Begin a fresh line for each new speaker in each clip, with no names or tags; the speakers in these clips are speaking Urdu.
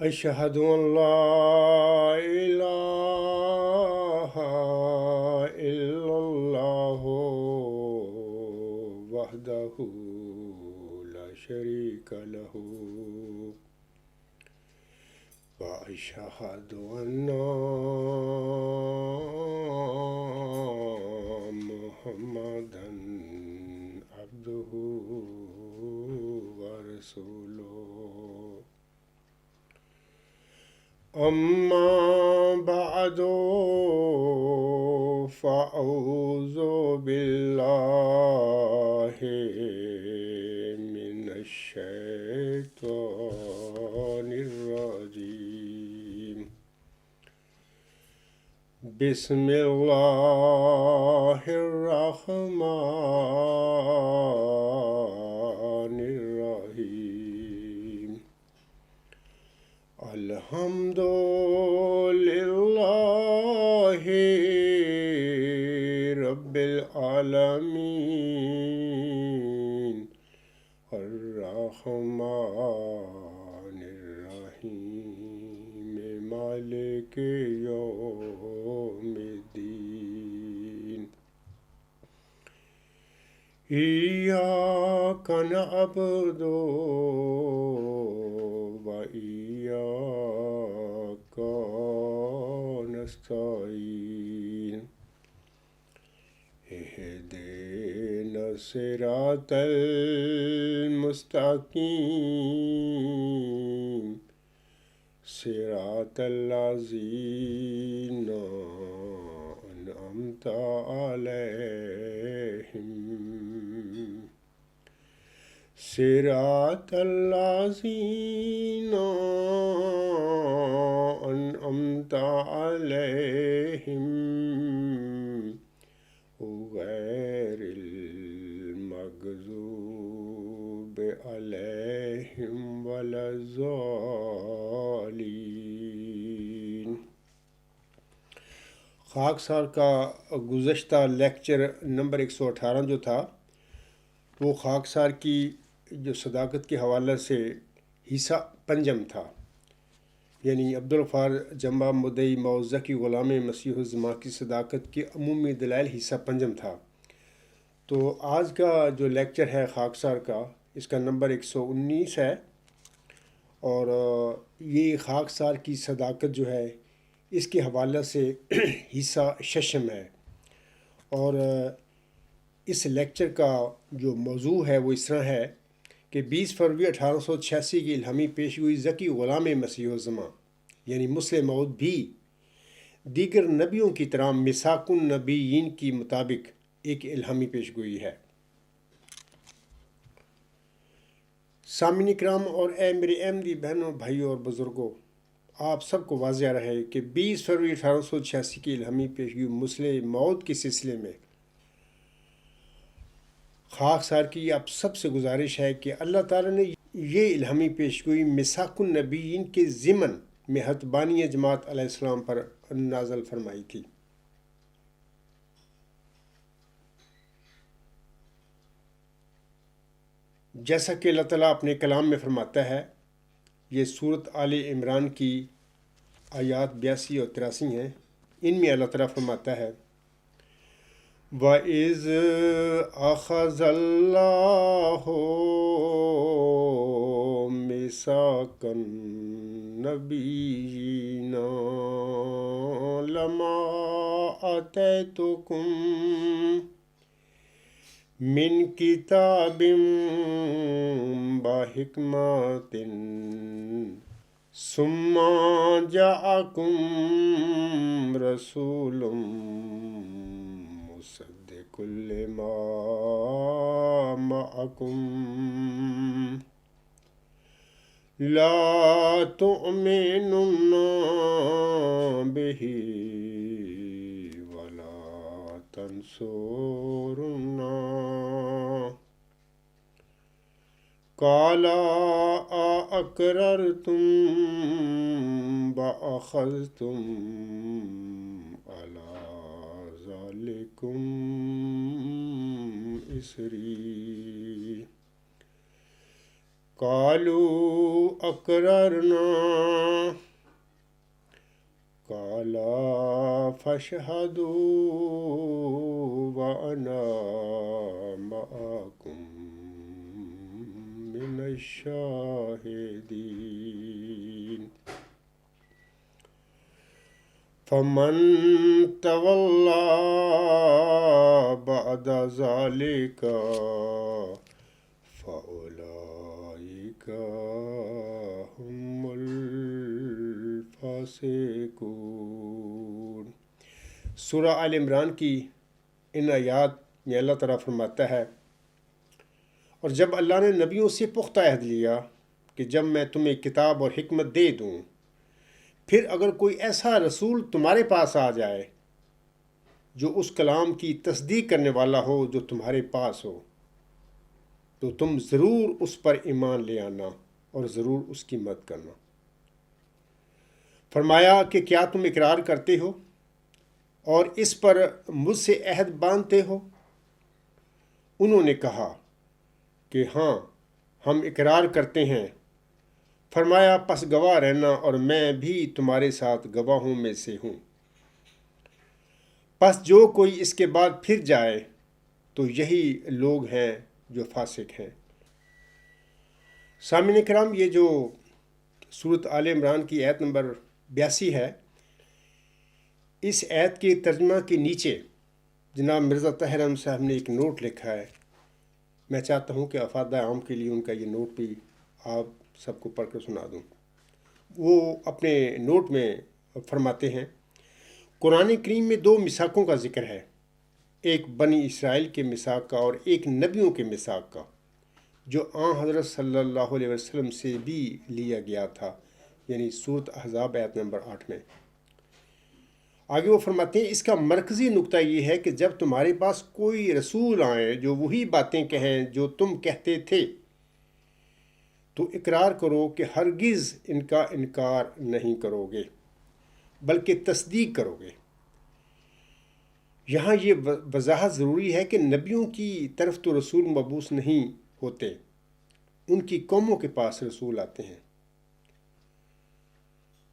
أشهد أن لا إله إلا الله وحده لا شريك له وأشهد أن محمدا عبده ورسوله أما بعد فأعوذ بالله من الشيطان الرجيم بسم الله الرحمن الرحيم الحمد لله رب العالمين الرحمن الرحيم مالك يوم الدين إياك نعبد وإياك نستعين اهدنا الصراط المستقيم صراط الذين أنعمت عليهم صراط الذين أنعمت عليهم غير المغضوب عليهم ولا الضالين۔ خاکسار کا گزشتہ لیکچر نمبر 118 جو تھا وہ خاکسار کی جو صداقت کے حوالے سے حصہ پنجم تھا، یعنی عبدالغفار جمع مدعی موزکی غلام مسیح الزماں کی صداقت کے عمومی دلائل حصہ پنجم تھا۔ تو آج کا جو لیکچر ہے خاکسار کا، اس کا نمبر 119 ہے، اور یہ خاکسار کی صداقت جو ہے اس کے حوالے سے حصہ ششم ہے، اور اس لیکچر کا جو موضوع ہے وہ اس طرح ہے کہ 20 فروری 1886 کی الہامی پیشگوئی ذکی غلام مسیح الزماں یعنی مسلم موعود بھی دیگر نبیوں کی طرح میثاق النبیین کی مطابق ایک الہامی پیشگوئی ہے۔ سامعین کرام اور اے میرے احمدی بہنوں، بھائیوں اور بزرگوں، آپ سب کو واضح رہے کہ 20 فروری 1886 کی الہامی پیشگوئی مسلم موعود کے سلسلے میں خاکسار کی آپ سب سے گزارش ہے کہ اللہ تعالیٰ نے یہ الہامی پیشگوئی میثاق النبیین کے ضمن میں حتبانی جماعت علیہ السلام پر نازل فرمائی تھی۔ جیسا کہ اللہ تعالیٰ اپنے کلام میں فرماتا ہے، یہ سورت آل عمران کی آیات 82 اور 83 ہیں، ان میں اللہ تعالیٰ فرماتا ہے وَإِذْ أَخَذَ اللَّهُ مِيثَاقَ النَّبِيِّينَ لَمَا آتَيْتُكُم مِّن كِتَابٍ وَحِكْمَةٍ ثُمَّ جَاءَكُم رَّسُولٌ مُصَدِّقٌ لِّمَا مَعَكُم لَّا تُؤْمِنُنَّ بِهِ وَلَا تَنصُرُنَّهُ قَالَ أَأَقْرَرْتُمْ وَأَخَذْتُمْ عَلَىٰ ذَٰلِكُمْ إِصْرِي قالوا اقررنا قال فاشهدوا وانا معكم من الشاهدين فمن تولى بعد ذلك فأولئك هم الفاسقون۔ سورہ آل عمران کی ان آیات میں اللہ تعالیٰ فرماتا ہے، اور جب اللہ نے نبیوں سے پختہ عہد لیا کہ جب میں تمہیں کتاب اور حکمت دے دوں، پھر اگر کوئی ایسا رسول تمہارے پاس آ جائے جو اس کلام کی تصدیق کرنے والا ہو جو تمہارے پاس ہو، تو تم ضرور اس پر ایمان لے آنا اور ضرور اس کی مدد کرنا۔ فرمایا کہ کیا تم اقرار کرتے ہو اور اس پر مجھ سے عہد باندھتے ہو؟ انہوں نے کہا کہ ہاں، ہم اقرار کرتے ہیں۔ فرمایا پس گواہ رہنا اور میں بھی تمہارے ساتھ گواہوں میں سے ہوں۔ پس جو کوئی اس کے بعد پھر جائے تو یہی لوگ ہیں جو فاسق ہیں۔ سامعین کرام، یہ جو سورۃ آل عمران کی آیت نمبر 82 ہے، اس آیت کے ترجمہ کے نیچے جناب مرزا طاہر احمد صاحب نے ایک نوٹ لکھا ہے۔ میں چاہتا ہوں کہ افادہ عام کے لیے ان کا یہ نوٹ بھی آپ سب کو پڑھ کر سنا دوں۔ وہ اپنے نوٹ میں فرماتے ہیں، قرآن کریم میں 2 میثاقوں کا ذکر ہے، ایک بنی اسرائیل کے میثاق کا اور ایک نبیوں کے میثاق کا، جو آن حضرت صلی اللہ علیہ وسلم سے بھی لیا گیا تھا، یعنی سورۃ احزاب آیت نمبر 8 میں۔ آگے وہ فرماتے ہیں، اس کا مرکزی نقطہ یہ ہے کہ جب تمہارے پاس کوئی رسول آئے جو وہی باتیں کہیں جو تم کہتے تھے، تو اقرار کرو کہ ہرگز ان کا انکار نہیں کرو گے بلکہ تصدیق کرو گے۔ یہاں یہ وضاحت ضروری ہے کہ نبیوں کی طرف تو رسول مبعوث نہیں ہوتے، ان کی قوموں کے پاس رسول آتے ہیں۔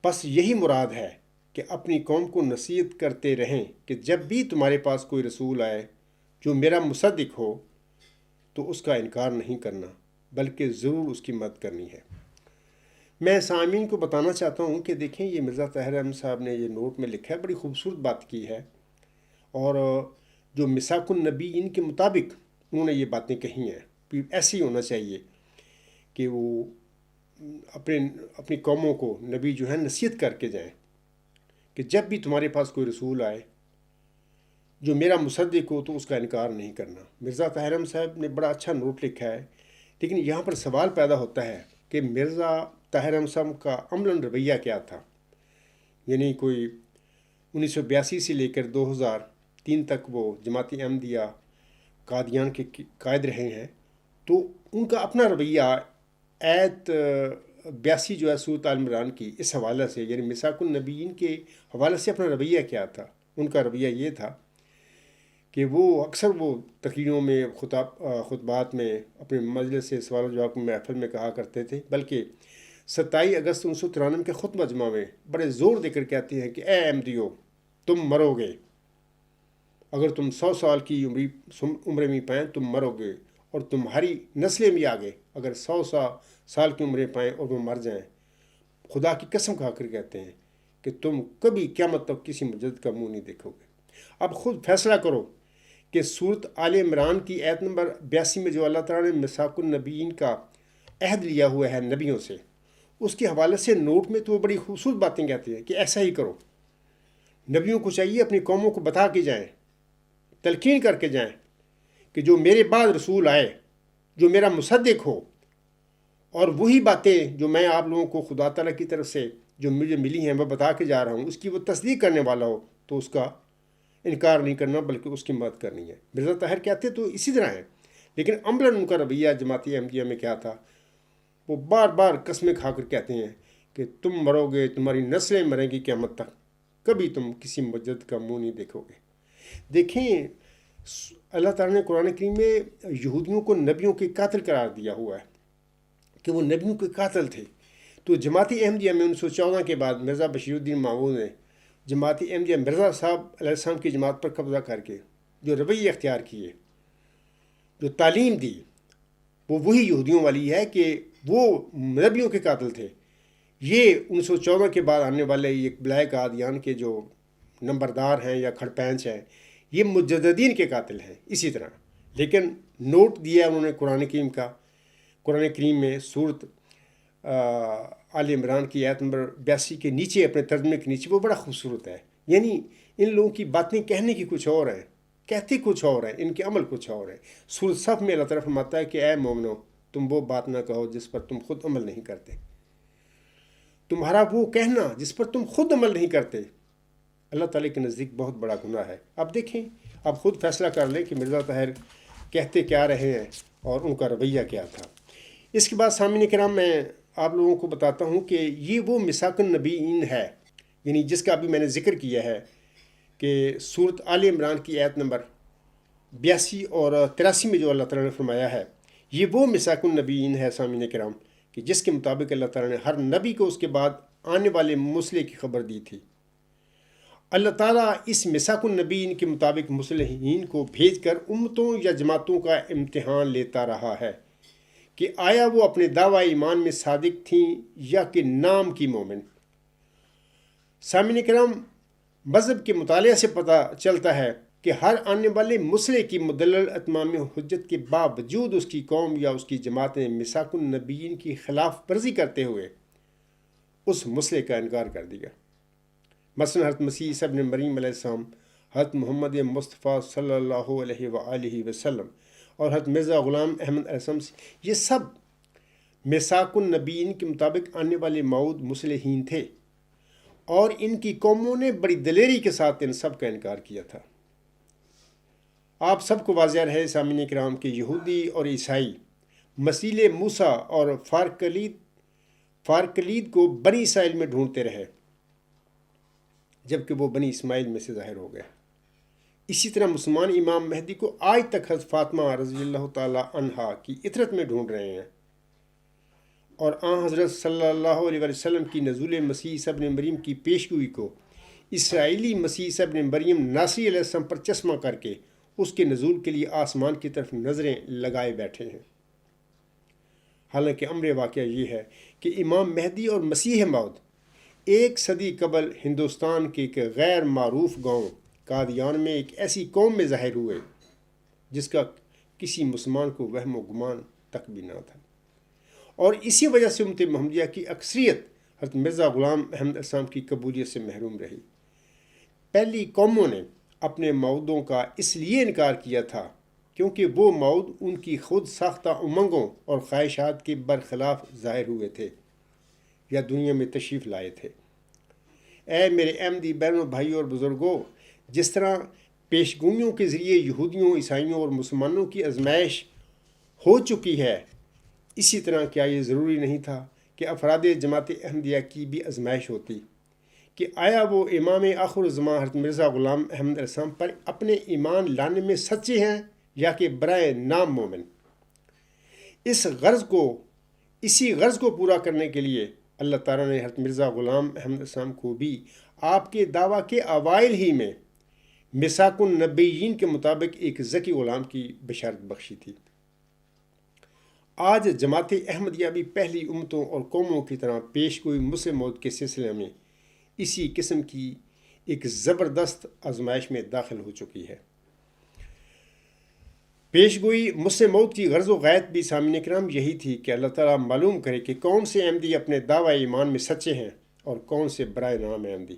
بس یہی مراد ہے کہ اپنی قوم کو نصیحت کرتے رہیں کہ جب بھی تمہارے پاس کوئی رسول آئے جو میرا مصدق ہو تو اس کا انکار نہیں کرنا بلکہ ضرور اس کی مدد کرنی ہے۔ میں سامعین کو بتانا چاہتا ہوں کہ دیکھیں، یہ مرزا طاہر احمد صاحب نے یہ نوٹ میں لکھا ہے، بڑی خوبصورت بات کی ہے، اور جو میثاق النبیین کے مطابق انہوں نے یہ باتیں کہی ہیں، ایسے ہی ہونا چاہیے کہ وہ اپنی قوموں کو نبی جو ہے نصیحت کر کے جائیں کہ جب بھی تمہارے پاس کوئی رسول آئے جو میرا مصدق ہو تو اس کا انکار نہیں کرنا۔ مرزا طاہر احمد صاحب نے بڑا اچھا نوٹ لکھا ہے، لیکن یہاں پر سوال پیدا ہوتا ہے کہ مرزا طاہر احمد صاحب کا عملاً رویہ کیا تھا؟ یعنی کوئی 1982 سے لے کر 2003 تک وہ جماعت احمدیہ قادیان کے قائد رہے ہیں، تو ان کا اپنا رویہ آیت 82 جو ہے سورۃ آل عمران کی اس حوالے سے، یعنی میثاق النبیین کے حوالے سے اپنا رویہ کیا تھا؟ ان کا رویہ یہ تھا کہ وہ اکثر وہ تقریروں میں خطبات میں اپنے مجلس سے سوال و جواب کی محفل میں کہا کرتے تھے، بلکہ 27 اگست 1993 کے خطبہ جمعہ میں بڑے زور دے کر کہتے ہیں کہ اے احمدیو، تم مرو گے، اگر تم 100 سال کی عمریں بھی پائیں تم مرو گے، اور تمہاری نسلیں بھی آگے اگر 100 سال کی عمریں پائیں اور وہ مر جائیں، خدا کی قسم کھا کر کہتے ہیں کہ تم کبھی قیامت تک کسی مجدد کا منہ نہیں دیکھو گے۔ اب خود فیصلہ کرو کہ سورۃ آل عمران کی آیت نمبر 82 میں جو اللہ تعالیٰ نے میثاق النبیین کا عہد لیا ہوا ہے نبیوں سے، اس کے حوالے سے نوٹ میں تو وہ بڑی خوبصورت باتیں کہتے ہیں کہ ایسا ہی کرو۔ نبیوں کو چاہیے اپنی قوموں کو بتا کے جائیں، تلقین کر کے جائیں کہ جو میرے بعد رسول آئے جو میرا مصدق ہو، اور وہی باتیں جو میں آپ لوگوں کو خدا تعالیٰ کی طرف سے جو مجھے ملی ہیں میں بتا کے جا رہا ہوں، اس کی وہ تصدیق کرنے والا ہو تو اس کا انکار نہیں کرنا بلکہ اس کی مدد کرنی ہے۔ مرزا طاہر کہتے تو اسی طرح ہیں، لیکن عملاً ان کا رویہ جماعت احمدیہ میں کیا تھا؟ وہ بار بار قسمیں کھا کر کہتے ہیں کہ تم مرو گے، تمہاری نسلیں مریں گی قیامت تک، کبھی تم کسی مجدد کا منہ نہیں دیکھو گے۔ دیکھیں، اللہ تعالیٰ نے قرآن کریم میں یہودیوں کو نبیوں کے قاتل قرار دیا ہوا ہے، کہ وہ نبیوں کے قاتل تھے۔ تو جماعت احمدیہ میں 1914 کے بعد مرزا بشیر الدین محمود نے جماعت احمدیہ مرزا صاحب علیہ السلام کی جماعت پر قبضہ کر کے جو رویے اختیار کیے، جو تعلیم دی، وہ وہی یہودیوں والی ہے کہ وہ نبیوں کے قاتل تھے۔ یہ 1914 کے بعد آنے والے ایک بلائے قادیان کے جو نمبردار ہیں یا کھڑپینچ ہیں، یہ مجددین کے قاتل ہیں اسی طرح۔ لیکن نوٹ دیا انہوں نے قرآن کریم کا، قرآن کریم میں سورت آل عمران کی آیت نمبر 82 کے نیچے، اپنے ترجمے کے نیچے، وہ بڑا خوبصورت ہے۔ یعنی ان لوگوں کی باتیں کہنے کی کچھ اور ہیں، کہتے کچھ اور ہیں، ان کے عمل کچھ اور ہیں۔ سورت صف میں اللہ تعالیٰ فرماتا ہے کہ اے مومنو، تم وہ بات نہ کہو جس پر تم خود عمل نہیں کرتے۔ تمہارا وہ کہنا جس پر تم خود عمل نہیں کرتے، اللہ تعالیٰ کے نزدیک بہت بڑا گناہ ہے۔ اب دیکھیں، اب خود فیصلہ کر لیں کہ مرزا طاہر کہتے کیا رہے ہیں اور ان کا رویہ کیا تھا۔ اس کے بعد سامعین کرام، میں آپ لوگوں کو بتاتا ہوں کہ یہ وہ میثاق النبیین ہے، یعنی جس کا ابھی میں نے ذکر کیا ہے کہ سورت آل عمران کی آیت نمبر 82 اور 83 میں جو اللہ تعالیٰ نے فرمایا ہے، یہ وہ میثاق النبیین ہے سامعین کرام، کہ جس کے مطابق اللہ تعالیٰ نے ہر نبی کو اس کے بعد آنے والے مسئلے کی خبر دی تھی۔ اللہ تعالیٰ اس میثاق النبیین کے مطابق مصلحین کو بھیج کر امتوں یا جماعتوں کا امتحان لیتا رہا ہے کہ آیا وہ اپنے دعویٰ ایمان میں صادق تھیں یا کہ نام کی مومن۔ سامعین کرام، مذہب کے مطالعہ سے پتہ چلتا ہے کہ ہر آنے والے مسئلے کی مدلل اتمام حجت کے باوجود اس کی قوم یا اس کی جماعت نے میثاق النبیین کی خلاف ورزی کرتے ہوئے اس مسئلے کا انکار کر دیا۔ مثلا حضرت مسیح عیسیٰ ابن مریم علیہ السلام، حضرت محمد مصطفیٰ صلی اللہ علیہ وآلہ وسلم اور حضرت مرزا غلام احمد علیہ السلام، یہ سب میثاق النبیین کے مطابق آنے والے موعود مصلحین تھے، اور ان کی قوموں نے بڑی دلیری کے ساتھ ان سب کا انکار کیا تھا۔ آپ سب کو واضح رہے سامعین کرام کہ یہودی اور عیسائی مسیل موسیٰ اور فارکلید کو بنی اسرائیل میں ڈھونڈتے رہے، جبکہ وہ بنی اسماعیل میں سے ظاہر ہو گئے۔ اسی طرح مسلمان امام مہدی کو آج تک حضرت فاطمہ رضی اللہ تعالیٰ عنہا کی اطرت میں ڈھونڈ رہے ہیں، اور آن حضرت صلی اللہ علیہ وسلم کی نزول مسیح عیسیٰ ابن مریم کی پیشگوئی کو اسرائیلی مسیح عیسیٰ ابن مریم ناصری علیہ السلام پر چشمہ کر کے اس کے نزول کے لیے آسمان کی طرف نظریں لگائے بیٹھے ہیں۔ حالانکہ امر واقعہ یہ ہے کہ امام مہدی اور مسیح موعود 1 صدی قبل ہندوستان کے ایک غیر معروف گاؤں قادیان میں ایک ایسی قوم میں ظاہر ہوئے جس کا کسی مسلمان کو وہم و گمان تک بھی نہ تھا، اور اسی وجہ سے امت محمدیہ کی اکثریت حضرت مرزا غلام احمد السلام کی قبولیت سے محروم رہی۔ پہلی قوموں نے اپنے موعودوں کا اس لیے انکار کیا تھا کیونکہ وہ موعود ان کی خود ساختہ امنگوں اور خواہشات کے برخلاف ظاہر ہوئے تھے یا دنیا میں تشریف لائے تھے۔ اے میرے احمدی بہنوں، بھائیوں اور بزرگوں، جس طرح پیشگوئیوں کے ذریعے یہودیوں، عیسائیوں اور مسلمانوں کی آزمائش ہو چکی ہے، اسی طرح کیا یہ ضروری نہیں تھا کہ افراد جماعت احمدیہ کی بھی آزمائش ہوتی کہ آیا وہ امام آخر الزماں حضرت مرزا غلام احمد علیہ السلام پر اپنے ایمان لانے میں سچے ہیں یا کہ برائے نام مومن۔ اسی غرض کو پورا کرنے کے لیے اللہ تعالیٰ نے حضرت مرزا غلام احمد علیہ السلام کو بھی آپ کے دعویٰ کے اوائل ہی میں میثاق النبیین کے مطابق ایک ذکی غلام کی بشارت بخشی تھی۔ آج جماعت احمدیہ بھی پہلی امتوں اور قوموں کی طرح پیشگوئی مسلم موت کے سلسلے میں اسی قسم کی ایک زبردست آزمائش میں داخل ہو چکی ہے۔ پیشگوئی مسلم موت کی غرض و غایت بھی سامعین کرام یہی تھی کہ اللہ تعالیٰ معلوم کرے کہ کون سے احمدی اپنے دعویٰ ایمان میں سچے ہیں اور کون سے برائے نام احمدی،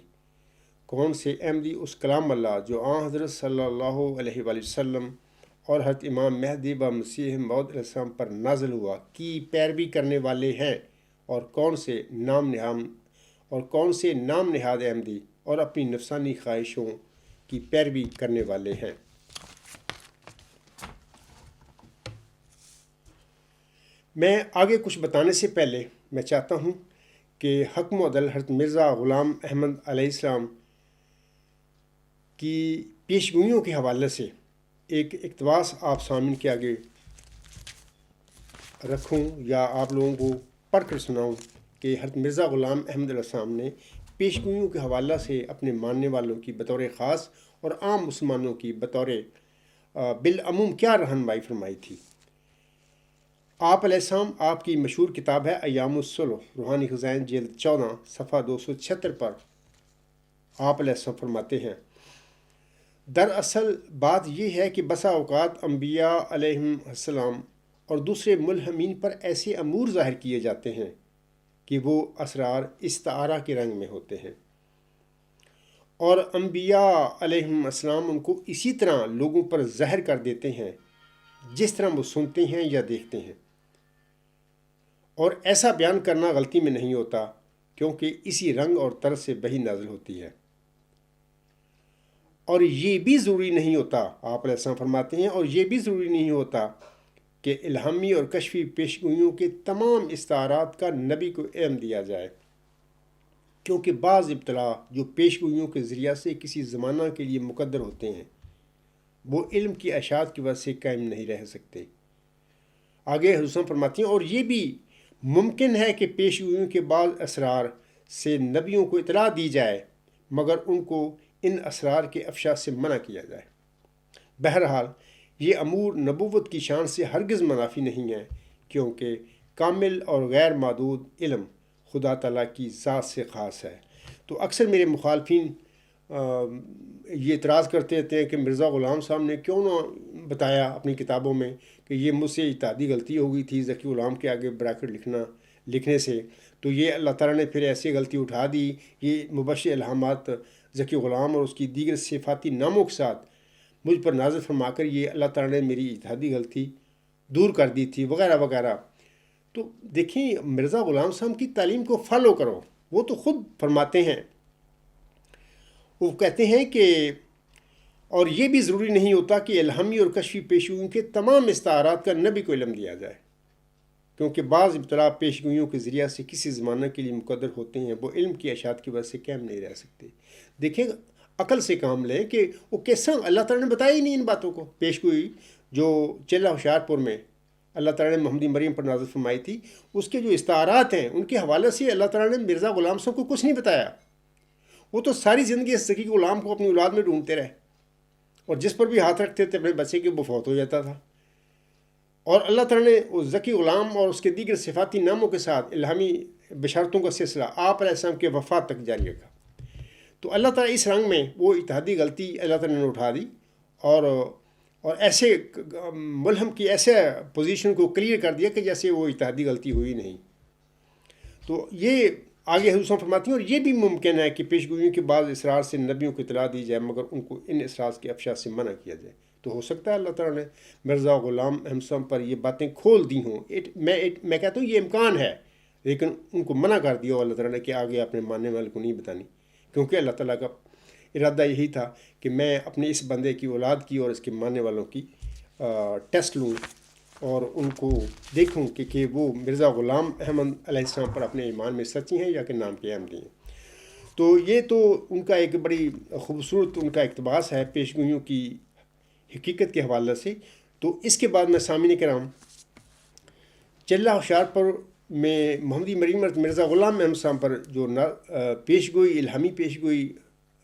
کون سے احمدی اس کلام اللہ جو آن حضرت صلی اللہ علیہ وآلہ وسلم اور حضرت امام مہدی و مسیح موعود علیہ السلام پر نازل ہوا کی پیروی کرنے والے ہیں، اور کون سے نام نہاد احمدی اور اپنی نفسانی خواہشوں کی پیروی کرنے والے ہیں۔ میں آگے کچھ بتانے سے پہلے میں چاہتا ہوں کہ حکم و عدل حضرت مرزا غلام احمد علیہ السلام کی پیشگوئیوں کے حوالے سے ایک اقتباس آپ سامعین کے آگے رکھوں یا آپ لوگوں کو پڑھ کر سناؤں کہ حضرت مرزا غلام احمد علیہ السلام نے پیشگوئیوں کے حوالہ سے اپنے ماننے والوں کی بطور خاص اور عام مسلمانوں کی بطور بالعموم کیا رہنمائی فرمائی تھی۔ آپ علیہ السلام آپ کی مشہور کتاب ہے ایام الصلح روحانی خزائن جلد 14 صفحہ 276 پر آپ علیہ السلام فرماتے ہیں، دراصل بات یہ ہے کہ بسا اوقات انبیاء علیہم السلام اور دوسرے ملہمین پر ایسے امور ظاہر کیے جاتے ہیں کہ وہ اسرار استعارہ کے رنگ میں ہوتے ہیں، اور انبیاء علیہم السلام ان کو اسی طرح لوگوں پر ظاہر کر دیتے ہیں جس طرح وہ سنتے ہیں یا دیکھتے ہیں، اور ایسا بیان کرنا غلطی میں نہیں ہوتا کیونکہ اسی رنگ اور طرز سے وحی نازل ہوتی ہے، اور یہ بھی ضروری نہیں ہوتا، آپ علیہ السلام فرماتے ہیں، اور یہ بھی ضروری نہیں ہوتا کہ الہامی اور کشفی پیشگوئیوں کے تمام استعارات کا نبی کو علم دیا جائے، کیونکہ بعض ابتلا جو پیشگوئیوں کے ذریعہ سے کسی زمانہ کے لیے مقدر ہوتے ہیں وہ علم کی اشاعت کی وجہ سے قائم نہیں رہ سکتے۔ آگے حضور فرماتی ہیں، اور یہ بھی ممکن ہے کہ پیشگوئیوں کے بعض اسرار سے نبیوں کو اطلاع دی جائے مگر ان کو ان اسرار کے افشا سے منع کیا جائے۔ بہرحال یہ امور نبوت کی شان سے ہرگز منافی نہیں ہے، کیونکہ کامل اور غیر محدود علم خدا تعالیٰ کی ذات سے خاص ہے۔ تو اکثر میرے مخالفین یہ اعتراض کرتے رہتے ہیں کہ مرزا غلام صاحب نے کیوں نہ بتایا اپنی کتابوں میں کہ یہ مجھ سے اجتہادی غلطی ہو گئی تھی ذکی غلام کے آگے بریکٹ لکھنے سے، تو یہ اللہ تعالیٰ نے پھر ایسی غلطی اٹھا دی، یہ مبشر الہامات ذکی غلام اور اس کی دیگر صفاتی ناموں کے ساتھ مجھ پر نازل فرما کر یہ اللہ تعالیٰ نے میری اجتہادی غلطی دور کر دی تھی وغیرہ وغیرہ۔ تو دیکھیں مرزا غلام صاحب کی تعلیم کو فالو کرو، وہ تو خود فرماتے ہیں، وہ کہتے ہیں کہ اور یہ بھی ضروری نہیں ہوتا کہ الہامی اور کشفی پیشگوئیوں کے تمام استعارات کا نبی کو علم دیا جائے، کیونکہ بعض ابتلا پیشگوئیوں کے ذریعہ سے کسی زمانہ کے لیے مقدر ہوتے ہیں وہ علم کی اشاعت کی وجہ سے قائم نہیں رہ سکتے۔ دیکھیں عقل سے کام لیں کہ وہ کیسا اللہ تعالیٰ نے بتایا ہی نہیں ان باتوں کو۔ پیشگوئی جو چلہ ہوشیارپور میں اللہ تعالیٰ نے محمد مریم پر نازل فرمائی تھی، اس کے جو استعارات ہیں ان کے حوالے سے اللہ تعالیٰ نے مرزا غلام صاحب کو کچھ نہیں بتایا۔ وہ تو ساری زندگی اس ذکی غلام کو اپنی اولاد میں ڈھونڈتے رہے، اور جس پر بھی ہاتھ رکھتے تھے اپنے بچے کے وہ فوت ہو جاتا تھا، اور اللہ تعالیٰ نے اس ذکی غلام اور اس کے دیگر صفاتی ناموں کے ساتھ الہامی بشارتوں کا سلسلہ آپ علیہ السلام کے وفات تک جاری رکھا۔ تو اللہ تعالیٰ اس رنگ میں وہ اتحادی غلطی اللہ تعالیٰ نے اٹھا دی اور ایسے ملہم کی ایسے پوزیشن کو کلیئر کر دیا کہ جیسے وہ اتحادی غلطی ہوئی نہیں۔ تو یہ آگے حضور فرماتی ہیں، اور یہ بھی ممکن ہے کہ پیشگوئیوں کے بعض اسرار سے نبیوں کو اطلاع دی جائے مگر ان کو ان اسرار کے افشا سے منع کیا جائے۔ تو ہو سکتا ہے اللہ تعالیٰ نے مرزا غلام احمد صاحب پر یہ باتیں کھول دی ہوں، میں کہتا ہوں یہ امکان ہے، لیکن ان کو منع کر دیا اللہ تعالیٰ نے کہ آگے اپنے ماننے والے کو نہیں بتانی، کیونکہ اللہ تعالیٰ کا ارادہ یہی تھا کہ میں اپنے اس بندے کی اولاد کی اور اس کے ماننے والوں کی ٹیسٹ لوں اور ان کو دیکھوں کہ وہ مرزا غلام احمد علیہ السلام پر اپنے ایمان میں سچی ہیں یا کہ نام کے احمدی ہیں۔ تو یہ تو ان کا ایک بڑی خوبصورت ان کا اقتباس ہے پیشگوئیوں کی حقیقت کے حوالے سے۔ تو اس کے بعد میں سامعین کرام چلہ ہوشیارپور میں محمدی مریم مرزا غلام احمد صاحب پر جو پیشگوئی الہامی پیشگوئی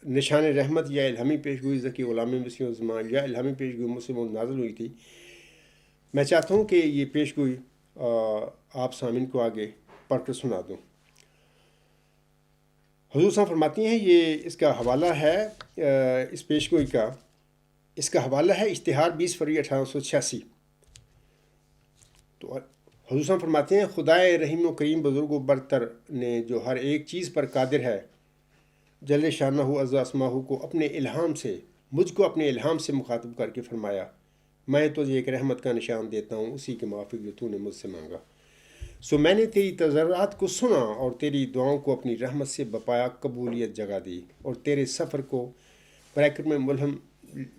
نشان رحمت یا الہامی پیشگوئی ذکی غلام مسیح الزمان یا الہامی پیشگوئی مسلم نازل ہوئی تھی، میں چاہتا ہوں کہ یہ پیشگوئی آپ سامعین کو آگے پڑھ کر سنا دوں۔ حضور صاحب فرماتی ہیں یہ اس کا حوالہ ہے اس پیشگوئی کا، اس کا حوالہ ہے اشتہار 20 فروری 1886۔ تو حضور صاحب فرماتے ہیں خدائے رحیم و کریم بزرگ و برتر نے جو ہر ایک چیز پر قادر ہے جل شانہ عز اسماء کو اپنے الہام سے مجھ کو اپنے الہام سے مخاطب کر کے فرمایا، میں تجھے ایک رحمت کا نشان دیتا ہوں اسی کے موافق جو تو نے مجھ سے مانگا، سو میں نے تیری تضرعات کو سنا اور تیری دعاؤں کو اپنی رحمت سے بپایا قبولیت جگہ دی، اور تیرے سفر کو بریکٹ میں ملہم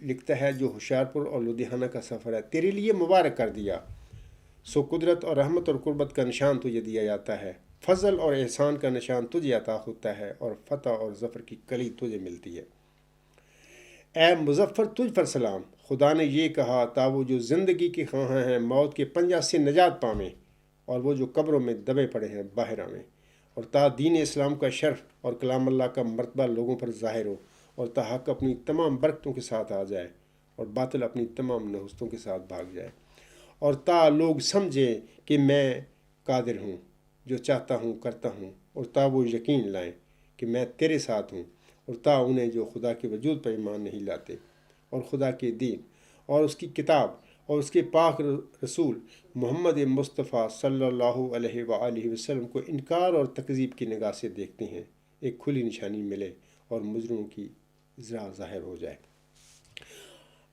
لکھتا ہے جو ہوشیارپور اور لدھیانہ کا سفر ہے تیرے لیے مبارک کر دیا، سو قدرت اور رحمت اور قربت کا نشان تجھے دیا جاتا ہے، فضل اور احسان کا نشان تجھے عطا ہوتا ہے، اور فتح اور ظفر کی کلی تجھے ملتی ہے۔ اے مظفر تجھ پر سلام، خدا نے یہ کہا تا وہ جو زندگی کے خواہاں ہیں موت کے پنجہ سے نجات پاویں، اور وہ جو قبروں میں دبے پڑے ہیں باہر آویں، اور تا دین اسلام کا شرف اور کلام اللہ کا مرتبہ لوگوں پر ظاہر ہو، اور تا حق اپنی تمام برکتوں کے ساتھ آ جائے اور باطل اپنی تمام نحوستوں کے ساتھ بھاگ جائے، اور تا لوگ سمجھیں کہ میں قادر ہوں، جو چاہتا ہوں کرتا ہوں، اور تا وہ یقین لائیں کہ میں تیرے ساتھ ہوں، اور تا انہیں جو خدا کے وجود پر ایمان نہیں لاتے اور خدا کے دین اور اس کی کتاب اور اس کے پاک رسول محمد مصطفیٰ صلی اللہ علیہ وآلہ وسلم کو انکار اور تکذیب کی نگاہ سے دیکھتے ہیں، ایک کھلی نشانی ملے اور مجرموں کی ذرا ظاہر ہو جائے۔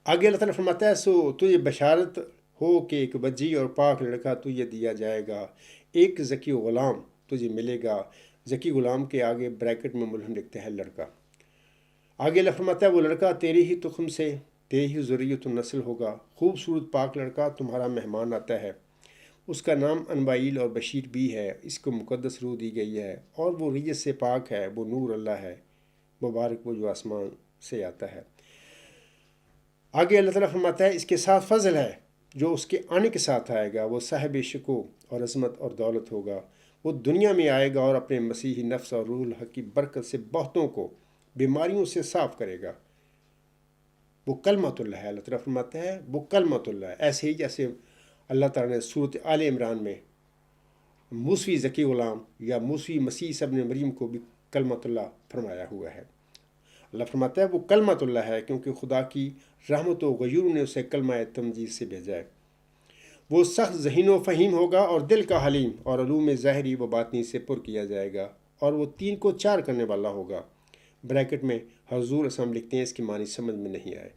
آگے اللہ تعالیٰ فرماتا ہے، سو تجھے بشارت ہو کہ ایک بجی اور پاک لڑکا تجھے دیا جائے گا، ایک ذکی غلام تجھے ملے گا۔ ذکی غلام کے آگے بریکٹ میں ملحم لکھتے ہیں لڑکا۔ آگے اللہ فرماتا ہے، وہ لڑکا تیرے ہی تخم سے، تیرے ہی ذریت و نسل ہوگا، خوبصورت پاک لڑکا تمہارا مہمان آتا ہے، اس کا نام انبائیل اور بشیر بھی ہے، اس کو مقدس روح دی گئی ہے، اور وہ ریت سے پاک ہے، وہ نور اللہ ہے، مبارک وہ جو آسمان سے آتا ہے۔ آگے اللہ تعالیٰ فرماتا ہے، اس کے ساتھ فضل ہے جو اس کے آنے کے ساتھ آئے گا، وہ صاحب شکو اور عظمت اور دولت ہوگا، وہ دنیا میں آئے گا اور اپنے مسیحی نفس اور روح الحق کی برکت سے بہتوں کو بیماریوں سے صاف کرے گا۔ وہ کلمت اللہ ہے، اللہ تعالیٰ فرماتا ہے وہ کلمت اللہ ہے، ایسے ہی جیسے اللہ تعالیٰ نے سورۃ آل عمران میں موسوی ذکی غلام یا موسوی مسیح ابن مریم کو بھی کلمت اللہ فرمایا ہوا ہے۔ اللہ فرماتا ہے وہ کلمت اللہ ہے کیونکہ خدا کی رحمت و غیور نے اسے کلمہ تمجید سے بھیجا ہے۔ وہ سخت ذہین و فہیم ہوگا اور دل کا حلیم، اور علوم ظاہری و باطنی سے پر کیا جائے گا، اور وہ 3 کو 4 کرنے والا ہوگا۔ بریکٹ میں حضور اسلام لکھتے ہیں، اس کی معنی سمجھ میں نہیں آئے۔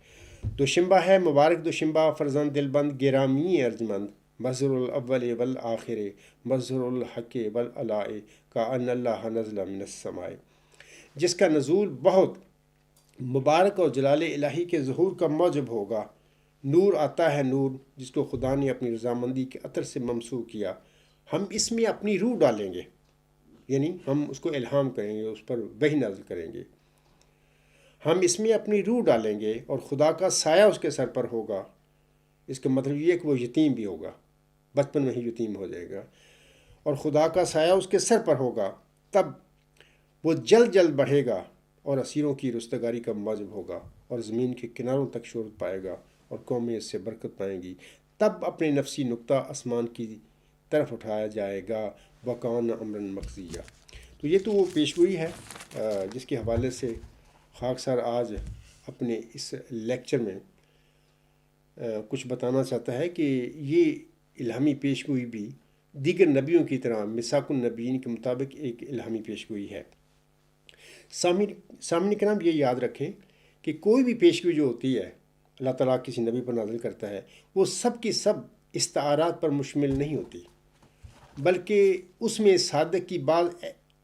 دوشنبہ ہے، مبارک دوشنبہ فرزند دلبند گرامی ارجمند، مظہر الاول والآخر، مظہر الحق والعلاء، کا ان اللہ نزل من السماء، جس کا نزول بہت مبارک اور جلال الہی کے ظہور کا موجب ہوگا۔ نور آتا ہے نور، جس کو خدا نے اپنی رضامندی کے عطر سے ممسوح کیا، ہم اس میں اپنی روح ڈالیں گے، یعنی ہم اس کو الہام کریں گے، اس پر وحی نازل کریں گے، ہم اس میں اپنی روح ڈالیں گے، اور خدا کا سایہ اس کے سر پر ہوگا۔ اس کا مطلب یہ ہے کہ وہ یتیم بھی ہوگا، بچپن میں ہی یتیم ہو جائے گا، اور خدا کا سایہ اس کے سر پر ہوگا، تب وہ جلد جلد بڑھے گا اور اسیروں کی رستگاری کا موجب ہوگا، اور زمین کے کناروں تک شہرت پائے گا، اور قومیں اس سے برکت پائیں گی۔ تب اپنے نفسی نقطہ آسمان کی طرف اٹھایا جائے گا، وَكَانَ أَمْرًا مَقْضِيًّا۔ تو یہ تو وہ پیشگوئی ہے جس کے حوالے سے خاکسار آج اپنے اس لیکچر میں کچھ بتانا چاہتا ہے کہ یہ الہامی پیشگوئی بھی دیگر نبیوں کی طرح میثاق النبیین کے مطابق ایک الہامی پیشگوئی ہے۔ سامعین کرام، یہ یاد رکھیں کہ کوئی بھی پیشگوئی جو ہوتی ہے اللہ تعالیٰ کسی نبی پر نازل کرتا ہے، وہ سب کی سب استعارات پر مشتمل نہیں ہوتی، بلکہ اس میں صادق کی بعض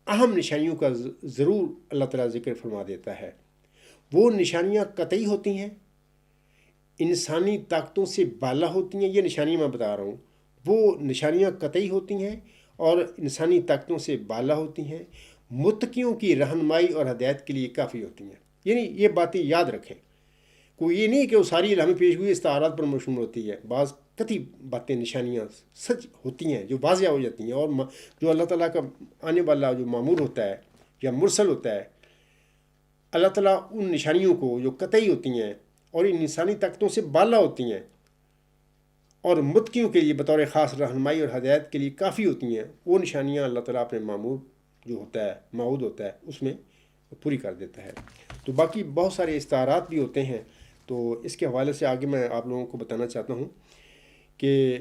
اہم نشانیوں کا ضرور اللہ تعالیٰ ذکر فرما دیتا ہے۔ وہ نشانیاں قطعی ہوتی ہیں، انسانی طاقتوں سے بالا ہوتی ہیں، یہ نشانیاں میں بتا رہا ہوں، وہ نشانیاں قطعی ہوتی ہیں اور انسانی طاقتوں سے بالا ہوتی ہیں، متقیوں کی رہنمائی اور ہدایت کے لیے کافی ہوتی ہیں۔ یعنی یہ باتیں یاد رکھیں، کوئی یہ نہیں کہ وہ ساری الہامی پیشگوئی استعارات پر مشتمل ہوتی ہے، بعض قطعی باتیں نشانیاں سچ ہوتی ہیں جو واضح ہو جاتی ہیں، اور جو اللہ تعالیٰ کا آنے والا جو معمور ہوتا ہے یا مرسل ہوتا ہے، اللہ تعالیٰ ان نشانیوں کو جو قطعی ہوتی ہیں اور ان انسانی طاقتوں سے بالا ہوتی ہیں اور متقیوں کے لیے بطور خاص رہنمائی اور ہدایت کے لیے کافی ہوتی ہیں، وہ نشانیاں اللہ تعالیٰ اپنے معمور جو ہوتا ہے، معہود ہوتا ہے، اس میں پوری کر دیتا ہے۔ تو باقی بہت سارے استعارات بھی ہوتے ہیں، تو اس کے حوالے سے آگے میں آپ لوگوں کو بتانا چاہتا ہوں کہ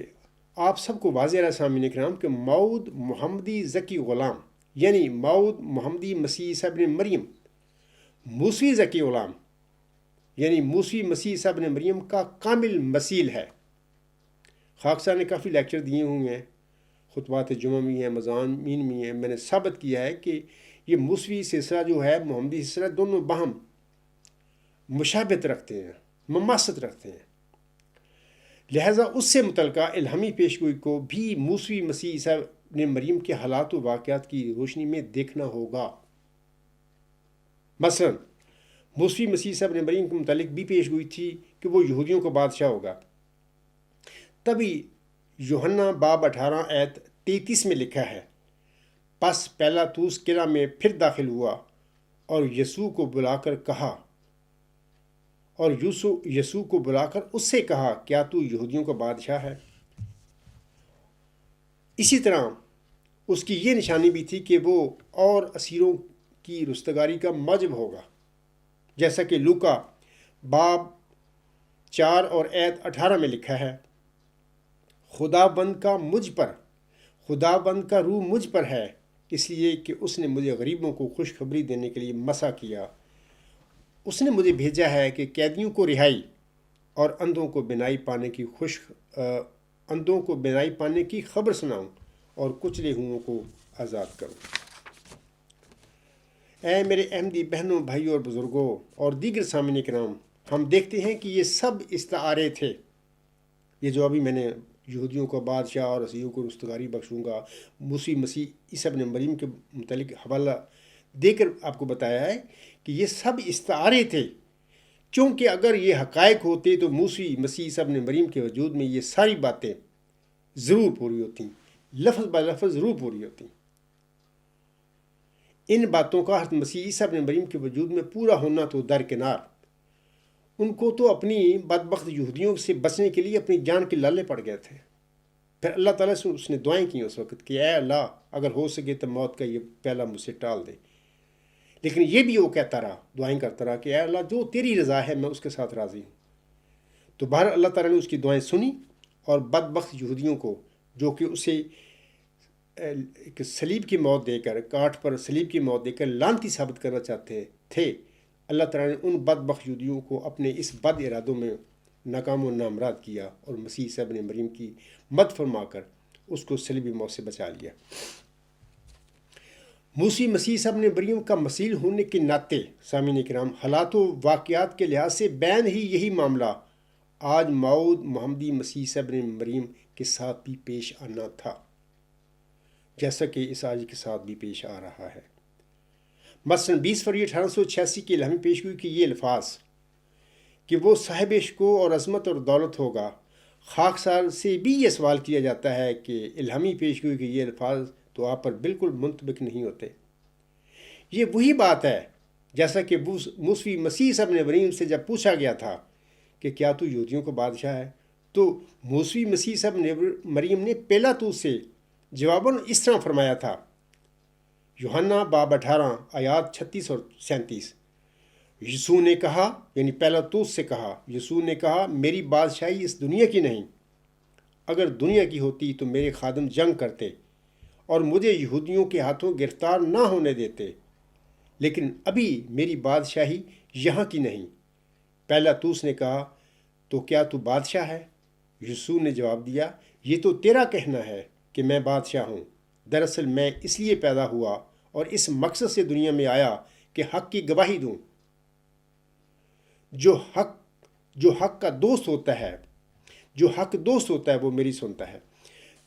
آپ سب کو واضح رہا سامعین کرام کہ موعود محمدی ذکی غلام، یعنی موعود محمدی مسیح عیسیٰ ابن مریم موسوی ذکی غلام، یعنی موسوی مسیح عیسیٰ ابن مریم کا کامل مثیل ہے۔ خاکسار نے کافی لیکچر دیے ہوئے ہیں، خطبات جمعہ بھی ہیں، مضامین بھی ہیں، میں نے ثابت کیا ہے کہ یہ موسوی سلسلہ جو ہے، محمدی سلسلہ، دونوں باہم مشابہت رکھتے ہیں، مماثلت رکھتے ہیں، لہٰذا اس سے متعلقہ الہامی پیشگوئی کو بھی موسوی مسیح عیسیٰ ابن مریم کے حالات و واقعات کی روشنی میں دیکھنا ہوگا۔ مثلا موسوی مسیح عیسیٰ ابن مریم کے متعلق بھی پیشگوئی تھی کہ وہ یہودیوں کا بادشاہ ہوگا۔ تبھی یوحنا باب 18 آیت 33 میں لکھا ہے، پس پیلاطوس قلعہ میں پھر داخل ہوا اور یسوع کو بلا کر اس سے کہا، کیا تو یہودیوں کا بادشاہ ہے؟ اسی طرح اس کی یہ نشانی بھی تھی کہ وہ اور اسیروں کی رستگاری کا موجب ہوگا، جیسا کہ لوکا باب 4 اور آیت 18 میں لکھا ہے، خداوند کا روح مجھ پر ہے، اس لیے کہ اس نے مجھے غریبوں کو خوشخبری دینے کے لیے مسا کیا۔ اس نے مجھے بھیجا ہے کہ قیدیوں کو رہائی اور اندھوں کو بینائی پانے کی خبر سناؤں اور کچلے ہوئوں کو آزاد کروں۔ اے میرے احمدی بہنوں، بھائیوں اور بزرگوں اور دیگر سامعین کرام، ہم دیکھتے ہیں کہ یہ سب استعارے تھے۔ یہ جو ابھی میں نے یہودیوں کو بادشاہ اور اسیروں کو رستگاری بخشوں گا، مسیح عیسیٰ ابن مریم کے متعلق حوالہ دے کر آپ کو بتایا ہے کہ یہ سب استعارے تھے، چونکہ اگر یہ حقائق ہوتے تو مسیح عیسیٰ ابن مریم کے وجود میں یہ ساری باتیں ضرور پوری ہوتیں، لفظ با لفظ ضرور پوری ہوتیں۔ ان باتوں کا حضرت مسیح عیسیٰ ابن مریم کے وجود میں پورا ہونا تو درکنار، ان کو تو اپنی بدبخت یہودیوں سے بچنے کے لیے اپنی جان کے لالے پڑ گئے تھے۔ پھر اللہ تعالیٰ سے اس نے دعائیں کی اس وقت کہ اے اللہ، اگر ہو سکے تو موت کا یہ پہلا مجھ سے ٹال دے۔ لیکن یہ بھی وہ کہتا رہا، دعائیں کرتا رہا کہ اے اللہ، جو تیری رضا ہے میں اس کے ساتھ راضی ہوں۔ تو بہر اللہ تعالیٰ نے اس کی دعائیں سنی اور بدبخت یہودیوں کو، جو کہ اسے ایک صلیب کی موت دے کر، کاٹھ پر صلیب کی موت دے کر لعنتی ثابت کرنا چاہتے تھے، اللہ تعالیٰ نے ان بدبخت یہودیوں کو اپنے اس بد ارادوں میں ناکام و نامراد کیا اور مسیح عیسیٰ ابن مریم کی مدد فرما کر اس کو صلیبی موت سے بچا لیا۔ مسیح عیسیٰ ابن مریم کا مسیح ہونے کے ناطے سامعین کرام، حالات و واقعات کے لحاظ سے بین ہی یہی معاملہ آج موعود محمدی مسیح عیسیٰ ابن مریم کے ساتھ بھی پیش آنا تھا، جیسا کہ اس آج کے ساتھ بھی پیش آ رہا ہے۔ مثلاً 20 فروری 1886 کی الہامی پیشگوئی کی یہ الفاظ کہ وہ صاحب شکوہ اور عظمت اور دولت ہوگا، خاکسار سے بھی یہ سوال کیا جاتا ہے کہ الہامی پیشگوئی کے یہ الفاظ تو آپ پر بالکل منطبق نہیں ہوتے۔ یہ وہی بات ہے جیسا کہ مسیح عیسیٰ ابن مریم سے جب پوچھا گیا تھا کہ کیا تو یہودیوں کا بادشاہ ہے، تو مسیح عیسیٰ ابن مریم نے پیلاطوس سے جواباً اس طرح فرمایا تھا، یوحنا باب 18 آیات 36 اور 37، یسوع نے کہا، یعنی پیلاطوس سے کہا، یسوع نے کہا، میری بادشاہی اس دنیا کی نہیں، اگر دنیا کی ہوتی تو میرے خادم جنگ کرتے اور مجھے یہودیوں کے ہاتھوں گرفتار نہ ہونے دیتے، لیکن ابھی میری بادشاہی یہاں کی نہیں۔ پیلاطوس نے کہا، تو کیا تو بادشاہ ہے؟ یسوع نے جواب دیا، یہ تو تیرا کہنا ہے کہ میں بادشاہ ہوں، دراصل میں اس لیے پیدا ہوا اور اس مقصد سے دنیا میں آیا کہ حق کی گواہی دوں۔ جو حق کا دوست ہوتا ہے وہ میری سنتا ہے۔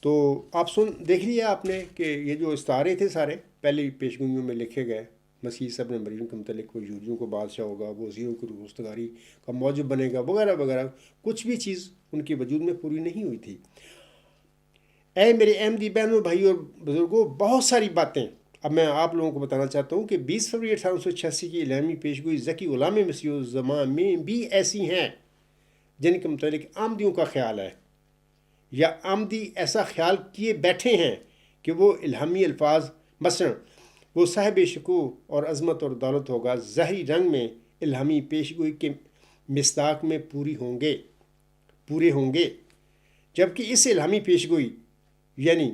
تو آپ دیکھ لیا آپ نے کہ یہ جو استعارے تھے سارے پہلی پیشگوئیوں میں لکھے گئے، مسیح عیسیٰ ابن مریم کے متعلق، وہ یہودیوں کو بادشاہ ہوگا، وہ اسیروں کی رستگاری کا موجب بنے گا، وغیرہ وغیرہ، کچھ بھی چیز ان کے وجود میں پوری نہیں ہوئی تھی۔ اے میرے احمدی بہنوں، بھائیوں اور بزرگوں، بہت ساری باتیں اب میں آپ لوگوں کو بتانا چاہتا ہوں کہ 20 فروری 1886 کی الہامی پیشگوئی ذکی غلام مسیح الزمان میں بھی ایسی ہیں جن کے متعلق آمدیوں کا خیال ہے، یا آمدی ایسا خیال کیے بیٹھے ہیں کہ وہ الہامی الفاظ، مثلا وہ صاحب شکوہ اور عظمت اور دولت ہوگا، ظاہری رنگ میں الہامی پیشگوئی کے مصداق میں پورے ہوں گے، جبکہ اس الہامی پیشگوئی یعنی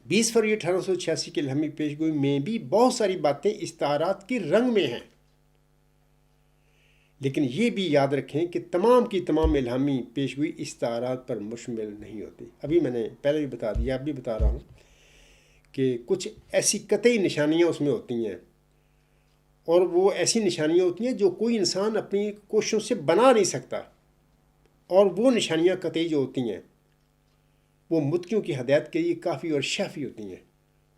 20 فروری 1886 کی الہامی پیشگوئی میں بھی بہت ساری باتیں استعارات کے رنگ میں ہیں۔ لیکن یہ بھی یاد رکھیں کہ تمام کی تمام الہامی پیشگوئی استعارات پر مشتمل نہیں ہوتی۔ ابھی میں نے پہلے بھی بتا دیا، اب بھی بتا رہا ہوں کہ کچھ ایسی قطعی نشانیاں اس میں ہوتی ہیں، اور وہ ایسی نشانیاں ہوتی ہیں جو کوئی انسان اپنی کوششوں سے بنا نہیں سکتا، اور وہ نشانیاں قطعی جو ہوتی ہیں وہ متقیوں کی ہدایت کے لیے کافی اور شافی ہوتی ہیں،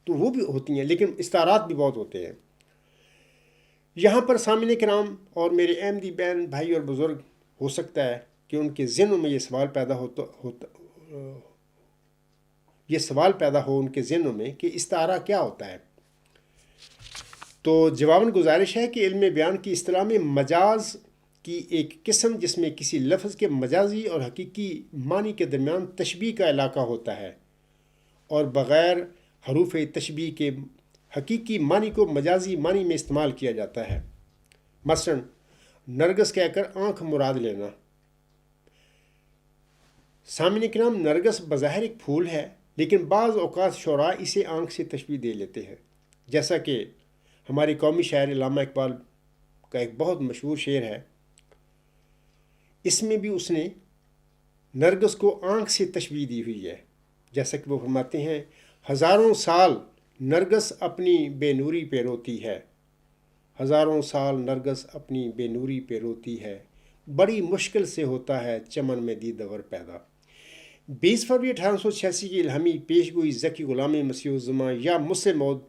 تو وہ بھی ہوتی ہیں، لیکن استعارات بھی بہت ہوتے ہیں۔ یہاں پر سامعین کرام اور میرے احمدی بہن بھائی اور بزرگ، ہو سکتا ہے کہ ان کے ذہنوں میں یہ سوال پیدا یہ سوال پیدا ہو ان کے ذہنوں میں کہ استعارہ کیا ہوتا ہے، تو جواباً گزارش ہے کہ علم بیان کی اصطلاح میں مجاز کی ایک قسم جس میں کسی لفظ کے مجازی اور حقیقی معنی کے درمیان تشبیہ کا علاقہ ہوتا ہے اور بغیر حروف تشبیہ کے حقیقی معنی کو مجازی معنی میں استعمال کیا جاتا ہے۔ مثلاً نرگس کہہ کر آنکھ مراد لینا۔ سامعین کرام، نرگس بظاہر ایک پھول ہے، لیکن بعض اوقات شعراء اسے آنکھ سے تشبیہ دے لیتے ہیں، جیسا کہ ہمارے قومی شاعر علامہ اقبال کا ایک بہت مشہور شعر ہے، اس میں بھی اس نے نرگس کو آنکھ سے تشبیہ دی ہوئی ہے، جیسا کہ وہ فرماتے ہیں: ہزاروں سال نرگس اپنی بے نوری پہ روتی ہے، ہزاروں سال نرگس اپنی بے نوری پہ روتی ہے، بڑی مشکل سے ہوتا ہے چمن میں دیدور پیدا۔ 20 فروری 1886 کی الہامی پیش گوئی ذکی غلام مسیح الزماں یا مسلم موعود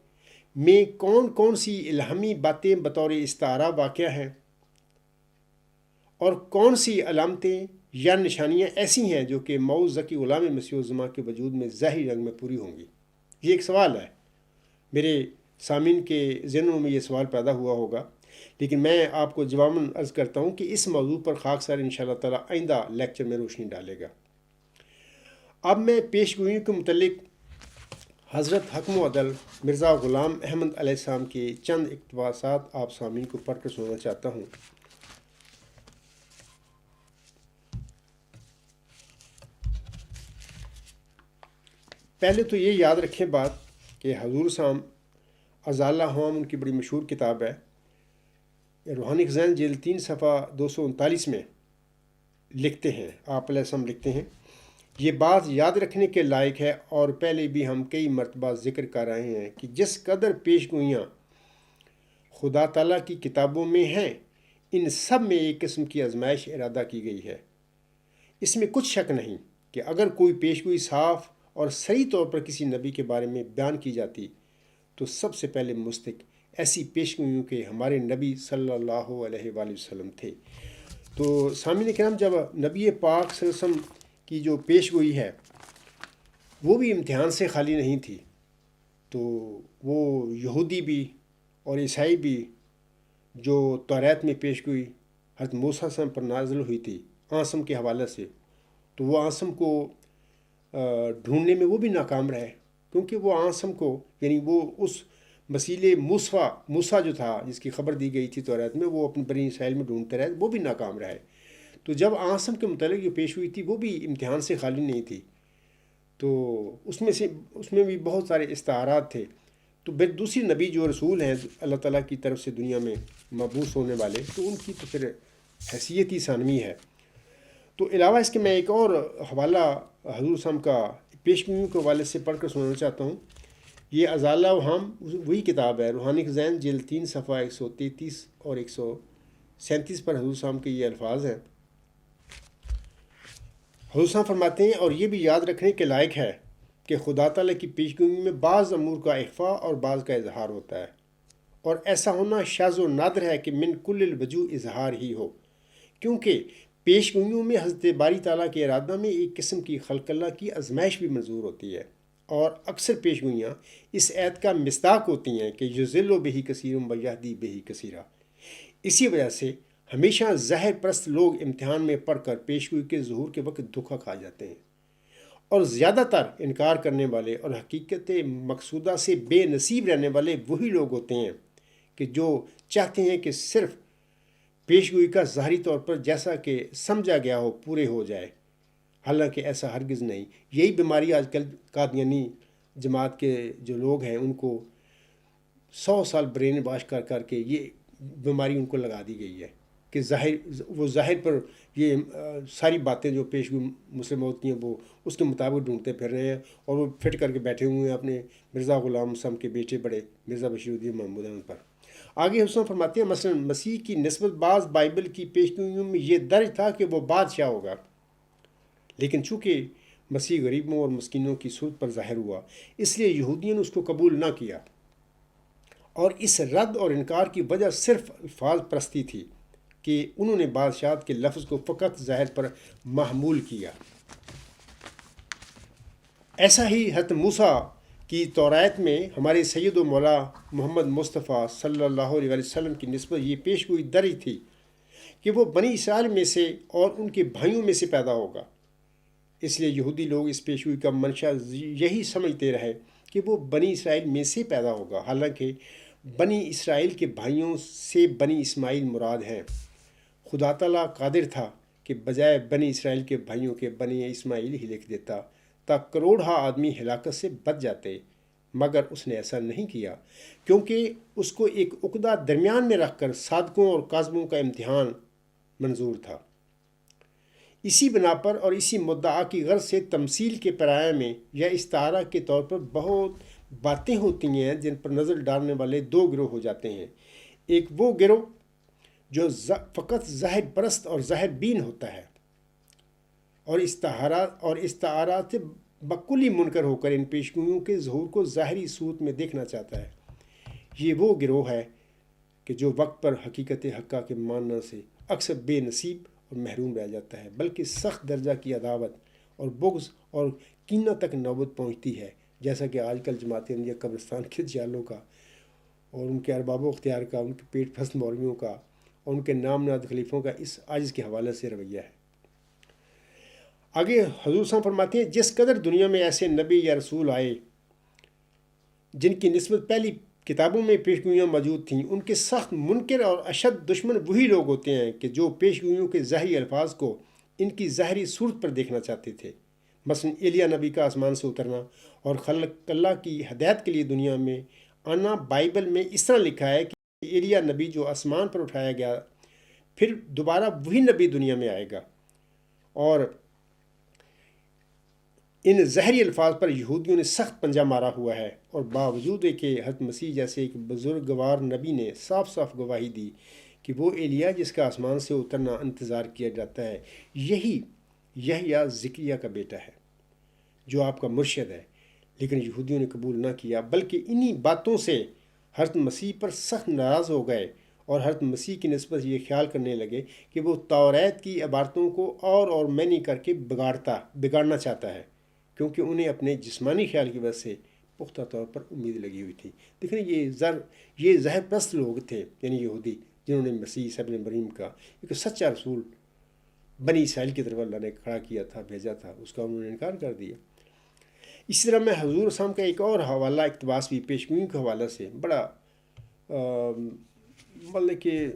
میں کون کون سی الہامی باتیں بطور استعارہ واقع ہیں اور کون سی علامتیں یا نشانیاں ایسی ہیں جو کہ موعود ذکی غلام مسیح الزماں کے وجود میں ظاہری رنگ میں پوری ہوں گی؟ یہ ایک سوال ہے، میرے سامعین کے ذہنوں میں یہ سوال پیدا ہوا ہوگا، لیکن میں آپ کو جواباً عرض کرتا ہوں کہ اس موضوع پر خاکسار انشاءاللہ تعالیٰ آئندہ لیکچر میں روشنی ڈالے گا۔ اب میں پیش گوئیوں کے متعلق حضرت حکم و عدل مرزا غلام احمد علیہ السلام کے چند اقتباسات آپ سامعین کو پڑھ کر سنانا چاہتا ہوں۔ پہلے تو یہ یاد رکھیں بات کہ حضور صاحب ازالہ ہوام ان کی بڑی مشہور کتاب ہے، روحانی خزائن جلد 3 صفحہ 239 میں لکھتے ہیں، آپ علیہ السلام لکھتے ہیں: یہ بات یاد رکھنے کے لائق ہے اور پہلے بھی ہم کئی مرتبہ ذکر کر رہے ہیں کہ جس قدر پیش گوئیاں خدا تعالیٰ کی کتابوں میں ہیں، ان سب میں ایک قسم کی آزمائش ارادہ کی گئی ہے۔ اس میں کچھ شک نہیں کہ اگر کوئی پیش گوئی صاف اور صحیح طور پر کسی نبی کے بارے میں بیان کی جاتی تو سب سے پہلے مستحق ایسی پیش گوئیوں کے ہمارے نبی صلی اللہ علیہ وآلہ وسلم تھے۔ تو سامعین کرام، جب نبی پاک صلی اللہ علیہ وسلم کی جو پیش گوئی ہے وہ بھی امتحان سے خالی نہیں تھی، تو وہ یہودی بھی اور عیسائی بھی جو توریت میں پیش گوئی حضرت موسیٰ علیہ السلام پر نازل ہوئی تھی عاصم کے حوالے سے، تو وہ عاصم کو ڈھونڈنے میں وہ بھی ناکام رہے، کیونکہ وہ عاصم کو، یعنی وہ اس مسیلے موسیٰ جو تھا جس کی خبر دی گئی تھی توریت میں، وہ اپنے بنی اسرائیل میں ڈھونڈتے رہے، وہ بھی ناکام رہے۔ تو جب عاصم کے متعلق جو پیش ہوئی تھی وہ بھی امتحان سے خالی نہیں تھی، تو اس میں بھی بہت سارے استعارات تھے۔ تو دوسری نبی جو رسول ہیں اللہ تعالیٰ کی طرف سے دنیا میں مبعوث ہونے والے، تو ان کی تو پھر حیثیت ہی ثانوی ہے۔ تو علاوہ اس کے میں ایک اور حوالہ حضور صاحب کا پیش گوئیوں کے حوالے سے پڑھ کر سنانا چاہتا ہوں۔ یہ ازالہ اوہام وہی کتاب ہے، روحانی خزائن جلد 3 صفحہ 133 اور 137 پر حضور صاحب کے یہ الفاظ ہیں۔ حضور صاحب فرماتے ہیں: اور یہ بھی یاد رکھنے کے لائق ہے کہ خدا تعالیٰ کی پیش گوئی میں بعض امور کا اخفاء اور بعض کا اظہار ہوتا ہے، اور ایسا ہونا شاذ و نادر ہے کہ من کل الوجوہ اظہار ہی ہو، کیونکہ پیش گوئیوں میں حضرت باری تعالیٰ کے ارادہ میں ایک قسم کی خلق اللہ کی آزمائش بھی منظور ہوتی ہے، اور اکثر پیش گوئیاں اس عید کا مصداق ہوتی ہیں کہ یضل بہ کثیر و یہدی بہ کثیرا۔ اسی وجہ سے ہمیشہ ظاہر پرست لوگ امتحان میں پڑھ کر پیش گوئی کے ظہور کے وقت دھوکہ کھا جاتے ہیں، اور زیادہ تر انکار کرنے والے اور حقیقت مقصودہ سے بے نصیب رہنے والے وہی لوگ ہوتے ہیں کہ جو چاہتے ہیں کہ صرف پیش گوئی کا ظاہری طور پر جیسا کہ سمجھا گیا ہو پورے ہو جائے، حالانکہ ایسا ہرگز نہیں۔ یہی بیماری آج کل قادیانی جماعت کے جو لوگ ہیں ان کو 100 سال برین واش کر کر کے یہ بیماری ان کو لگا دی گئی ہے کہ ظاہر پر یہ ساری باتیں جو پیش گوئی مسلم ہوتی ہیں وہ اس کے مطابق ڈھونڈتے پھر رہے ہیں، اور وہ فٹ کر کے بیٹھے ہوئے ہیں اپنے مرزا غلام صاحب کے بیٹے بڑے مرزا بشیر الدین محمود احمد پر۔ آگے حسن فرماتے ہیں: مثلا مسیح کی نسبت بعض بائبل کی پیش گوئیوں میں یہ درج تھا کہ وہ بادشاہ ہوگا، لیکن چونکہ مسیح غریبوں اور مسکینوں کی صورت پر ظاہر ہوا، اس لیے یہودیوں نے اس کو قبول نہ کیا، اور اس رد اور انکار کی وجہ صرف الفاظ پرستی تھی کہ انہوں نے بادشاہت کے لفظ کو فقط ظاہر پر محمول کیا۔ ایسا ہی حضرت موسیٰ کی توریت میں ہمارے سید و مولا محمد مصطفیٰ صلی اللہ علیہ وسلم کی نسبت یہ پیشگوئی درج تھی کہ وہ بنی اسرائیل میں سے اور ان کے بھائیوں میں سے پیدا ہوگا۔ اس لیے یہودی لوگ اس پیشگوئی کا منشا یہی سمجھتے رہے کہ وہ بنی اسرائیل میں سے پیدا ہوگا، حالانکہ بنی اسرائیل کے بھائیوں سے بنی اسماعیل مراد ہیں۔ خدا تعالیٰ قادر تھا کہ بجائے بنی اسرائیل کے بھائیوں کے بنی اسماعیل ہی لکھ دیتا تاکہ کروڑہ آدمی ہلاکت سے بچ جاتے، مگر اس نے ایسا نہیں کیا، کیونکہ اس کو ایک عقدہ درمیان میں رکھ کر صادقوں اور کاذبوں کا امتحان منظور تھا۔ اسی بنا پر اور اسی مدعا کی غرض سے تمثیل کے پیرایہ میں یا استعارہ کے طور پر بہت باتیں ہوتی ہیں جن پر نظر ڈالنے والے دو گروہ ہو جاتے ہیں۔ ایک وہ گروہ جو فقط ظاہر پرست اور ظاہر بین ہوتا ہے اور استعارات سے بکلی منکر ہو کر ان پیشگوئیوں کے ظہور کو ظاہری صورت میں دیکھنا چاہتا ہے۔ یہ وہ گروہ ہے کہ جو وقت پر حقیقت حقہ کے ماننے سے اکثر بے نصیب اور محروم رہ جاتا ہے، بلکہ سخت درجہ کی عداوت اور بغض اور کینہ تک نوبت پہنچتی ہے، جیسا کہ آج کل جماعت احمدیہ قبرستان کے جالوں کا اور ان کے ارباب و اختیار کا، ان کے پیٹ پھست مولویوں کا اور ان کے نام نہاد خلیفوں کا اس عاجز کے حوالے سے رویہ ہے۔ آگے حضور صاحب فرماتے ہیں، جس قدر دنیا میں ایسے نبی یا رسول آئے جن کی نسبت پہلی کتابوں میں پیشگوئیاں موجود تھیں، ان کے سخت منکر اور اشد دشمن وہی لوگ ہوتے ہیں کہ جو پیشگوئیوں کے ظاہری الفاظ کو ان کی ظاہری صورت پر دیکھنا چاہتے تھے۔ مثلا ایلیا نبی کا آسمان سے اترنا اور خلق اللہ کی ہدایت کے لیے دنیا میں آنا بائبل میں اس طرح لکھا ہے کہ ایلیا نبی جو آسمان پر اٹھایا گیا پھر دوبارہ وہی نبی دنیا میں آئے گا، اور ان ظاہری الفاظ پر یہودیوں نے سخت پنجہ مارا ہوا ہے، اور باوجود کہ حضرت مسیح جیسے ایک بزرگوار نبی نے صاف صاف گواہی دی کہ وہ ایلیا جس کا آسمان سے اترنا انتظار کیا جاتا ہے یہی یحییٰ زکریا کا بیٹا ہے جو آپ کا مرشد ہے، لیکن یہودیوں نے قبول نہ کیا، بلکہ انہی باتوں سے حضرت مسیح پر سخت ناراض ہو گئے اور حضرت مسیح کی نسبت یہ خیال کرنے لگے کہ وہ توریت کی عبارتوں کو اور معنی کر کے بگاڑنا چاہتا ہے، کیونکہ انہیں اپنے جسمانی خیال کی وجہ سے پختہ طور پر امید لگی ہوئی تھی۔ دیکھیں یہ ظاہر پرست لوگ تھے، یعنی یہودی، جنہوں نے مسیح عیسیٰ ابن مریم کا ایک سچا رسول بنی اسرائیل کی طرف اللہ نے کھڑا کیا تھا، بھیجا تھا، اس کا انہوں نے انکار کر دیا۔ اسی طرح میں حضور صاحب کا ایک اور حوالہ اقتباس بھی پیشگوئیوں کے حوالے سے بڑا مطلب کہ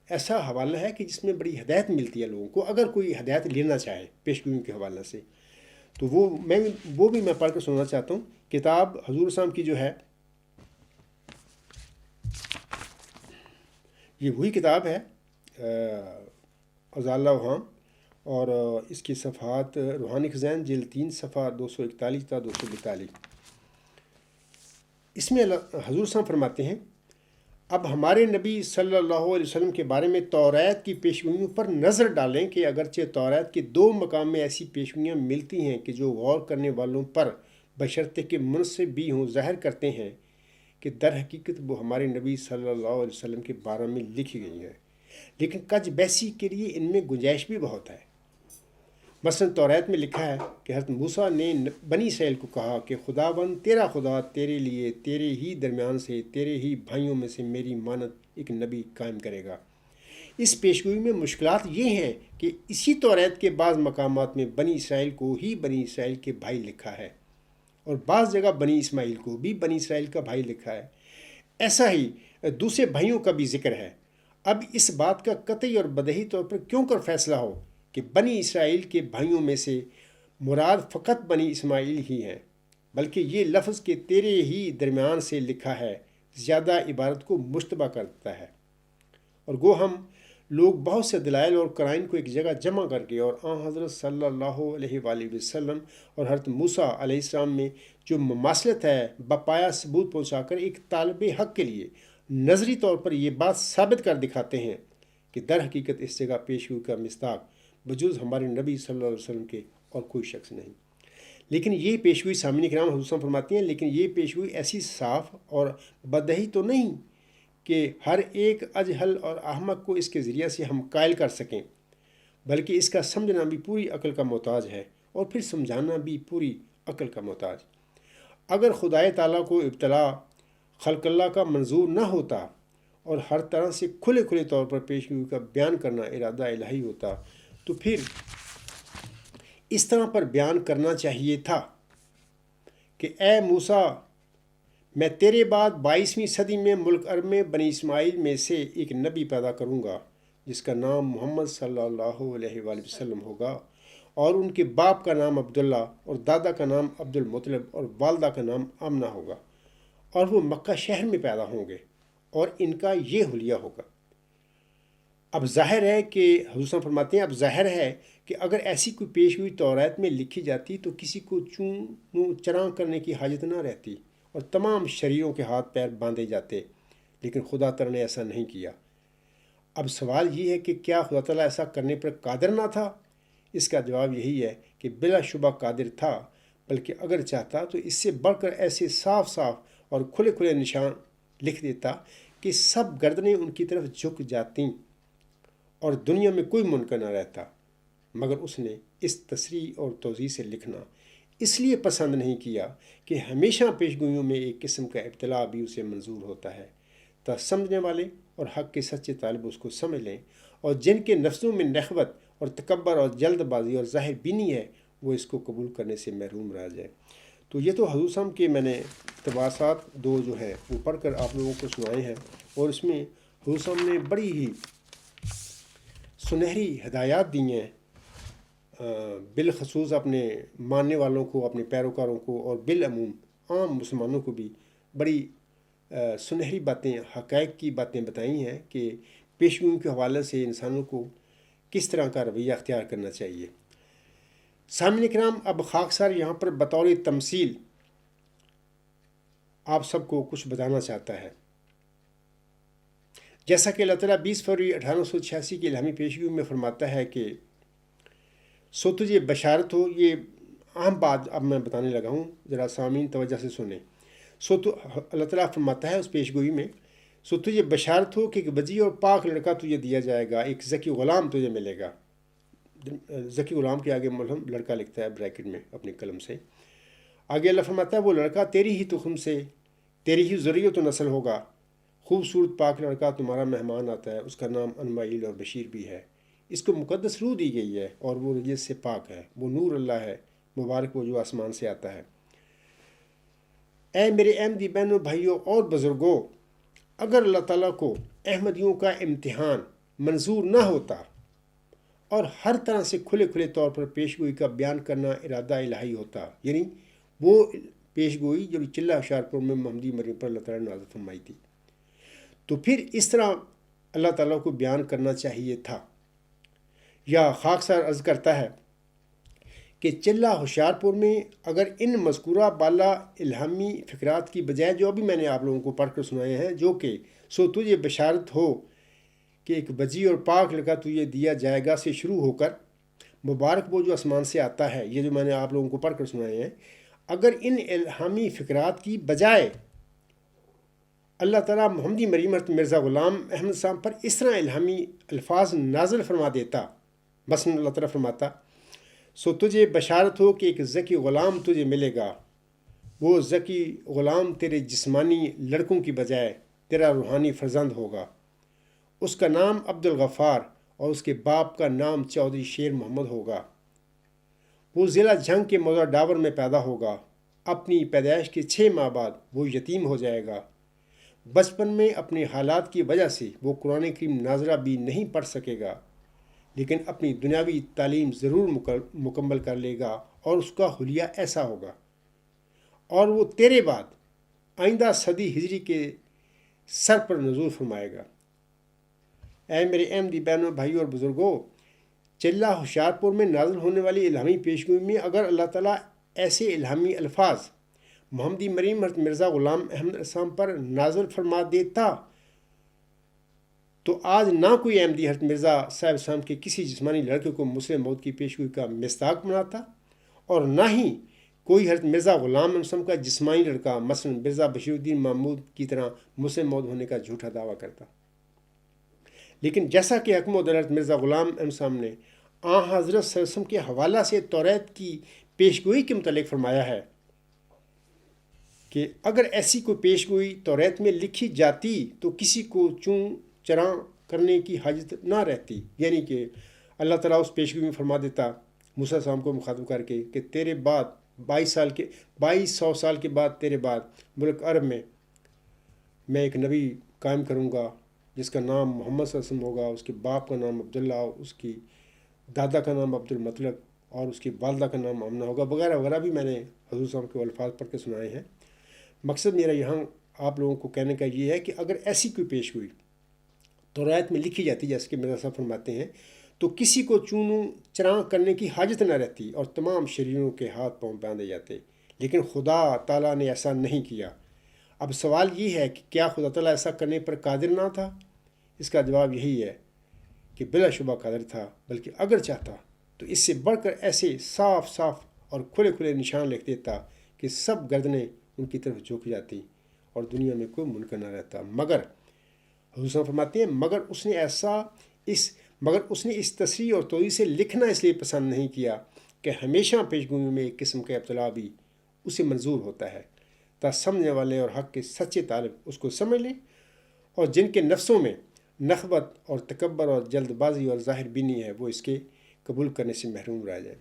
ایسا حوالہ ہے کہ جس میں بڑی ہدایت ملتی ہے لوگوں کو، اگر کوئی ہدایت لینا چاہے پیشگوئیوں کے حوالے سے، تو وہ بھی میں پڑھ کر سننا چاہتا ہوں۔ کتاب حضور صاحب کی جو ہے یہ وہی کتاب ہے اضالہ اوہام، اور اس کی صفحات روحانی خزائن جلد 3 صفحہ 241 تا 242۔ اس میں حضور صاحب فرماتے ہیں، اب ہمارے نبی صلی اللہ علیہ وسلم کے بارے میں توریت کی پیشگوئیوں پر نظر ڈالیں کہ اگرچہ توریت کے 2 مقام میں ایسی پیشگوئیاں ملتی ہیں کہ جو غور کرنے والوں پر بشرطے کہ منصب بھی ہوں ظاہر کرتے ہیں کہ در حقیقت وہ ہمارے نبی صلی اللہ علیہ وسلم کے بارے میں لکھی گئی ہیں، لیکن کج بیسی کے لیے ان میں گنجائش بھی بہت ہے۔ مثلا توریت میں لکھا ہے کہ حضرت موسیٰ نے بنی اسرائیل کو کہا کہ خداوند تیرا خدا تیرے لیے تیرے ہی درمیان سے تیرے ہی بھائیوں میں سے میری مانت ایک نبی قائم کرے گا۔ اس پیشگوئی میں مشکلات یہ ہیں کہ اسی توریت کے بعض مقامات میں بنی اسرائیل کو ہی بنی اسرائیل کے بھائی لکھا ہے، اور بعض جگہ بنی اسماعیل کو بھی بنی اسرائیل کا بھائی لکھا ہے۔ ایسا ہی دوسرے بھائیوں کا بھی ذکر ہے۔ اب اس بات کا قطعی اور بدیہی طور پر کیوں کر فیصلہ ہو کہ بنی اسرائیل کے بھائیوں میں سے مراد فقط بنی اسماعیل ہی ہیں، بلکہ یہ لفظ کہ تیرے ہی درمیان سے لکھا ہے زیادہ عبارت کو مشتبہ کرتا ہے، اور گو ہم لوگ بہت سے دلائل اور قرائن کو ایک جگہ جمع کر کے اور آن حضرت صلی اللہ علیہ وآلہ وسلم اور حضرت موسیٰ علیہ السلام میں جو مماثلت ہے بپایا ثبوت پہنچا کر ایک طالب حق کے لیے نظری طور پر یہ بات ثابت کر دکھاتے ہیں کہ در حقیقت اس جگہ پیشگوئی کا مصداق بجز ہمارے نبی صلی اللہ علیہ وسلم کے اور کوئی شخص نہیں۔ لیکن یہ پیشگوئی سامعین کرام حضور صاحب فرماتی ہیں، لیکن یہ پیشگوئی ایسی صاف اور بدہی تو نہیں کہ ہر ایک اجہل اور احمق کو اس کے ذریعہ سے ہم قائل کر سکیں، بلکہ اس کا سمجھنا بھی پوری عقل کا محتاج ہے، اور پھر سمجھانا بھی پوری عقل کا محتاج۔ اگر خدائے تعالیٰ کو ابتلا خلق اللہ کا منظور نہ ہوتا اور ہر طرح سے کھلے کھلے طور پر پیشگوئی کا بیان کرنا ارادہ الہی ہوتا تو پھر اس طرح پر بیان کرنا چاہیے تھا کہ اے موسیٰ، میں تیرے بعد 22ویں صدی میں ملک عرب میں بنی اسماعیل میں سے ایک نبی پیدا کروں گا جس کا نام محمد صلی اللہ علیہ وآلہ وسلم ہوگا، اور ان کے باپ کا نام عبداللہ اور دادا کا نام عبد المطلب اور والدہ کا نام آمنہ ہوگا، اور وہ مکہ شہر میں پیدا ہوں گے اور ان کا یہ حلیہ ہوگا۔ اب ظاہر ہے کہ حضور فرماتے ہیں اب ظاہر ہے کہ اگر ایسی کوئی پیشگوئی توریت میں لکھی جاتی تو کسی کو چوں چراں کرنے کی حاجت نہ رہتی اور تمام شریعوں کے ہاتھ پیر باندھے جاتے، لیکن خدا تعالیٰ نے ایسا نہیں کیا۔ اب سوال یہ ہے کہ کیا خدا تعالیٰ ایسا کرنے پر قادر نہ تھا؟ اس کا جواب یہی ہے کہ بلا شبہ قادر تھا، بلکہ اگر چاہتا تو اس سے بڑھ کر ایسے صاف صاف اور کھلے کھلے نشان لکھ دیتا کہ سب گردنیں ان کی طرف جھک جاتی اور دنیا میں کوئی منکر نہ رہتا، مگر اس نے اس تصریح اور توضیح سے لکھنا اس لیے پسند نہیں کیا کہ ہمیشہ پیشگوئیوں میں ایک قسم کا ابتلا بھی اسے منظور ہوتا ہے تا سمجھنے والے اور حق کے سچے طالب اس کو سمجھ لیں، اور جن کے نفسوں میں نخوت اور تکبر اور جلد بازی اور ظاہر بینی ہے وہ اس کو قبول کرنے سے محروم رہ جائے۔ تو یہ تو حضور صاحب کے میں نے اقتباسات دو جو ہیں وہ پڑھ کر آپ لوگوں کو سنائے ہیں، اور اس میں حضور صاحب نے بڑی ہی سنہری ہدایات دی ہیں، بالخصوص اپنے ماننے والوں کو، اپنے پیروکاروں کو، اور بالعموم عام مسلمانوں کو بھی بڑی سنہری باتیں، حقائق کی باتیں بتائی ہیں کہ پیشگوئیوں کے حوالے سے انسانوں کو کس طرح کا رویہ اختیار کرنا چاہیے۔ سامعین کرام، اب خاکسار یہاں پر بطور تمثیل آپ سب کو کچھ بتانا چاہتا ہے۔ جیسا کہ اللہ تعالیٰ 20 فروری 1886 کی الہامی پیشگوئی میں فرماتا ہے کہ سو تجھے بشارت ہو، یہ اہم بات اب میں بتانے لگا ہوں، ذرا سامعین توجہ سے سنیں۔ اللہ تعالیٰ فرماتا ہے اس پیشگوئی میں، سو تجھے بشارت ہو کہ ایک وجی اور پاک لڑکا تجھے دیا جائے گا، ایک ذکی غلام تجھے ملے گا۔ ذکی غلام کے آگے ملہم لڑکا لکھتا ہے بریکٹ میں اپنی قلم سے۔ آگے اللہ فرماتا ہے وہ لڑکا تیری ہی تخم سے، تیری ہی ذریت و نسل ہوگا، خوبصورت پاک لڑکا تمہارا مہمان آتا ہے، اس کا نام انمائیل اور بشیر بھی ہے، اس کو مقدس روح دی گئی ہے اور وہ رجس سے پاک ہے، وہ نور اللہ ہے، مبارک وہ جو آسمان سے آتا ہے۔ اے میرے احمدی بہنوں، بھائیوں اور بزرگوں، اگر اللہ تعالیٰ کو احمدیوں کا امتحان منظور نہ ہوتا اور ہر طرح سے کھلے کھلے طور پر پیشگوئی کا بیان کرنا ارادہ الہی ہوتا، یعنی وہ پیشگوئی جو چلہ ہوشیارپور میں محمدی مریم پر اللہ تعالیٰ نے نازل فرمائی تھی، تو پھر اس طرح اللہ تعالیٰ کو بیان کرنا چاہیے تھا۔ یا خاکسار عرض کرتا ہے کہ چلہ ہوشیارپور میں اگر ان مذکورہ بالا الہامی فقرات کی بجائے جو ابھی میں نے آپ لوگوں کو پڑھ کر سنائے ہیں، جو کہ سو تجھے بشارت ہو کہ ایک وجی اور پاک لڑکا تجھے دیا جائے گا سے شروع ہو کر مبارک وہ جو آسمان سے آتا ہے، یہ جو میں نے آپ لوگوں کو پڑھ کر سنائے ہیں، اگر ان الہامی فقرات کی بجائے اللہ تعالیٰ محمدی مریم حضرت مرزا غلام احمد صاحب پر اس طرح الہامی الفاظ نازل فرما دیتا، مثلا اللہ تعالیٰ فرماتا سو تجھے بشارت ہو کہ ایک ذکی غلام تجھے ملے گا، وہ ذکی غلام تیرے جسمانی لڑکوں کی بجائے تیرا روحانی فرزند ہوگا، اس کا نام عبد الغفار اور اس کے باپ کا نام چودھری شیر محمد ہوگا، وہ ضلع جھنگ کے موضع ڈاور میں پیدا ہوگا، اپنی پیدائش کے 6 ماہ بعد وہ یتیم ہو جائے گا، بچپن میں اپنے حالات کی وجہ سے وہ قرآن کریم ناظرہ بھی نہیں پڑھ سکے گا، لیکن اپنی دنیاوی تعلیم ضرور مکمل کر لے گا اور اس کا حلیہ ایسا ہوگا، اور وہ تیرے بعد آئندہ صدی ہجری کے سر پر نزول فرمائے گا۔ اے میرے احمدی بہنوں، بھائیوں اور بزرگوں، چلہ ہوشیارپور میں نازل ہونے والی الہامی پیشگوئی میں اگر اللہ تعالیٰ ایسے الہامی الفاظ محمدی مریم حضرت مرزا غلام احمد السلام پر نازل فرما دیتا تو آج نہ کوئی احمدی حضرت مرزا صاحب السلام کے کسی جسمانی لڑکے کو مسلم موت کی پیشگوئی کا مصداق بناتا، اور نہ ہی کوئی حضرت مرزا غلام السلام کا جسمانی لڑکا مثلا مرزا بشیر الدین محمود کی طرح مسلم موت ہونے کا جھوٹا دعویٰ کرتا۔ لیکن جیسا کہ حکم و حضرت مرزا غلام السلام نے حضرت صلی اللہ علیہ وسلم کے حوالہ سے توریت کی پیشگوئی کے متعلق فرمایا ہے کہ اگر ایسی کوئی پیشگوئی توریت میں لکھی جاتی تو کسی کو چون چراں کرنے کی حاجت نہ رہتی، یعنی کہ اللہ تعالیٰ اس پیشگوئی میں فرما دیتا موسیٰ علیہ السلام کو مخاطب کر کے کہ تیرے بعد 2200 سال کے بعد تیرے بعد ملک عرب میں ایک نبی قائم کروں گا جس کا نام محمد صلی اللہ علیہ وسلم ہوگا، اس کے باپ کا نام عبداللہ، اس کی دادا کا نام عبد المطلب اور اس کی والدہ کا نام آمنہ ہوگا، وغیرہ وغیرہ بھی میں نے حضور صلی اللہ علیہ وسلم کے الفاظ پڑھ کے سنائے ہیں۔ مقصد میرا یہاں آپ لوگوں کو کہنے کا یہ ہے کہ اگر ایسی کوئی پیشگوئی توریت میں لکھی جاتی جیسے کہ مرزا صاحب فرماتے ہیں تو کسی کو چونوں چراں کرنے کی حاجت نہ رہتی اور تمام شریروں کے ہاتھ پاؤں باندھے جاتے، لیکن خدا تعالیٰ نے ایسا نہیں کیا۔ اب سوال یہ ہے کہ کیا خدا تعالیٰ ایسا کرنے پر قادر نہ تھا؟ اس کا جواب یہی ہے کہ بلا شبہ قادر تھا، بلکہ اگر چاہتا تو اس سے بڑھ کر ایسے صاف صاف اور کھلے کھلے نشان لکھ دیتا کہ سب گردنیں ان کی طرف جھک جاتی اور دنیا میں کوئی منکر نہ رہتا۔ مگر حضور صلی اللہ علیہ وسلم فرماتے ہیں مگر اس نے اس تصریح اور توضیح سے لکھنا اس لیے پسند نہیں کیا کہ ہمیشہ پیشگوئیوں میں ایک قسم کا ابتلا بھی اسے منظور ہوتا ہے تاکہ سمجھنے والے اور حق کے سچے طالب اس کو سمجھ لیں، اور جن کے نفسوں میں نخوت اور تکبر اور جلد بازی اور ظاہر بینی ہے وہ اس کے قبول کرنے سے محروم رہ جائیں۔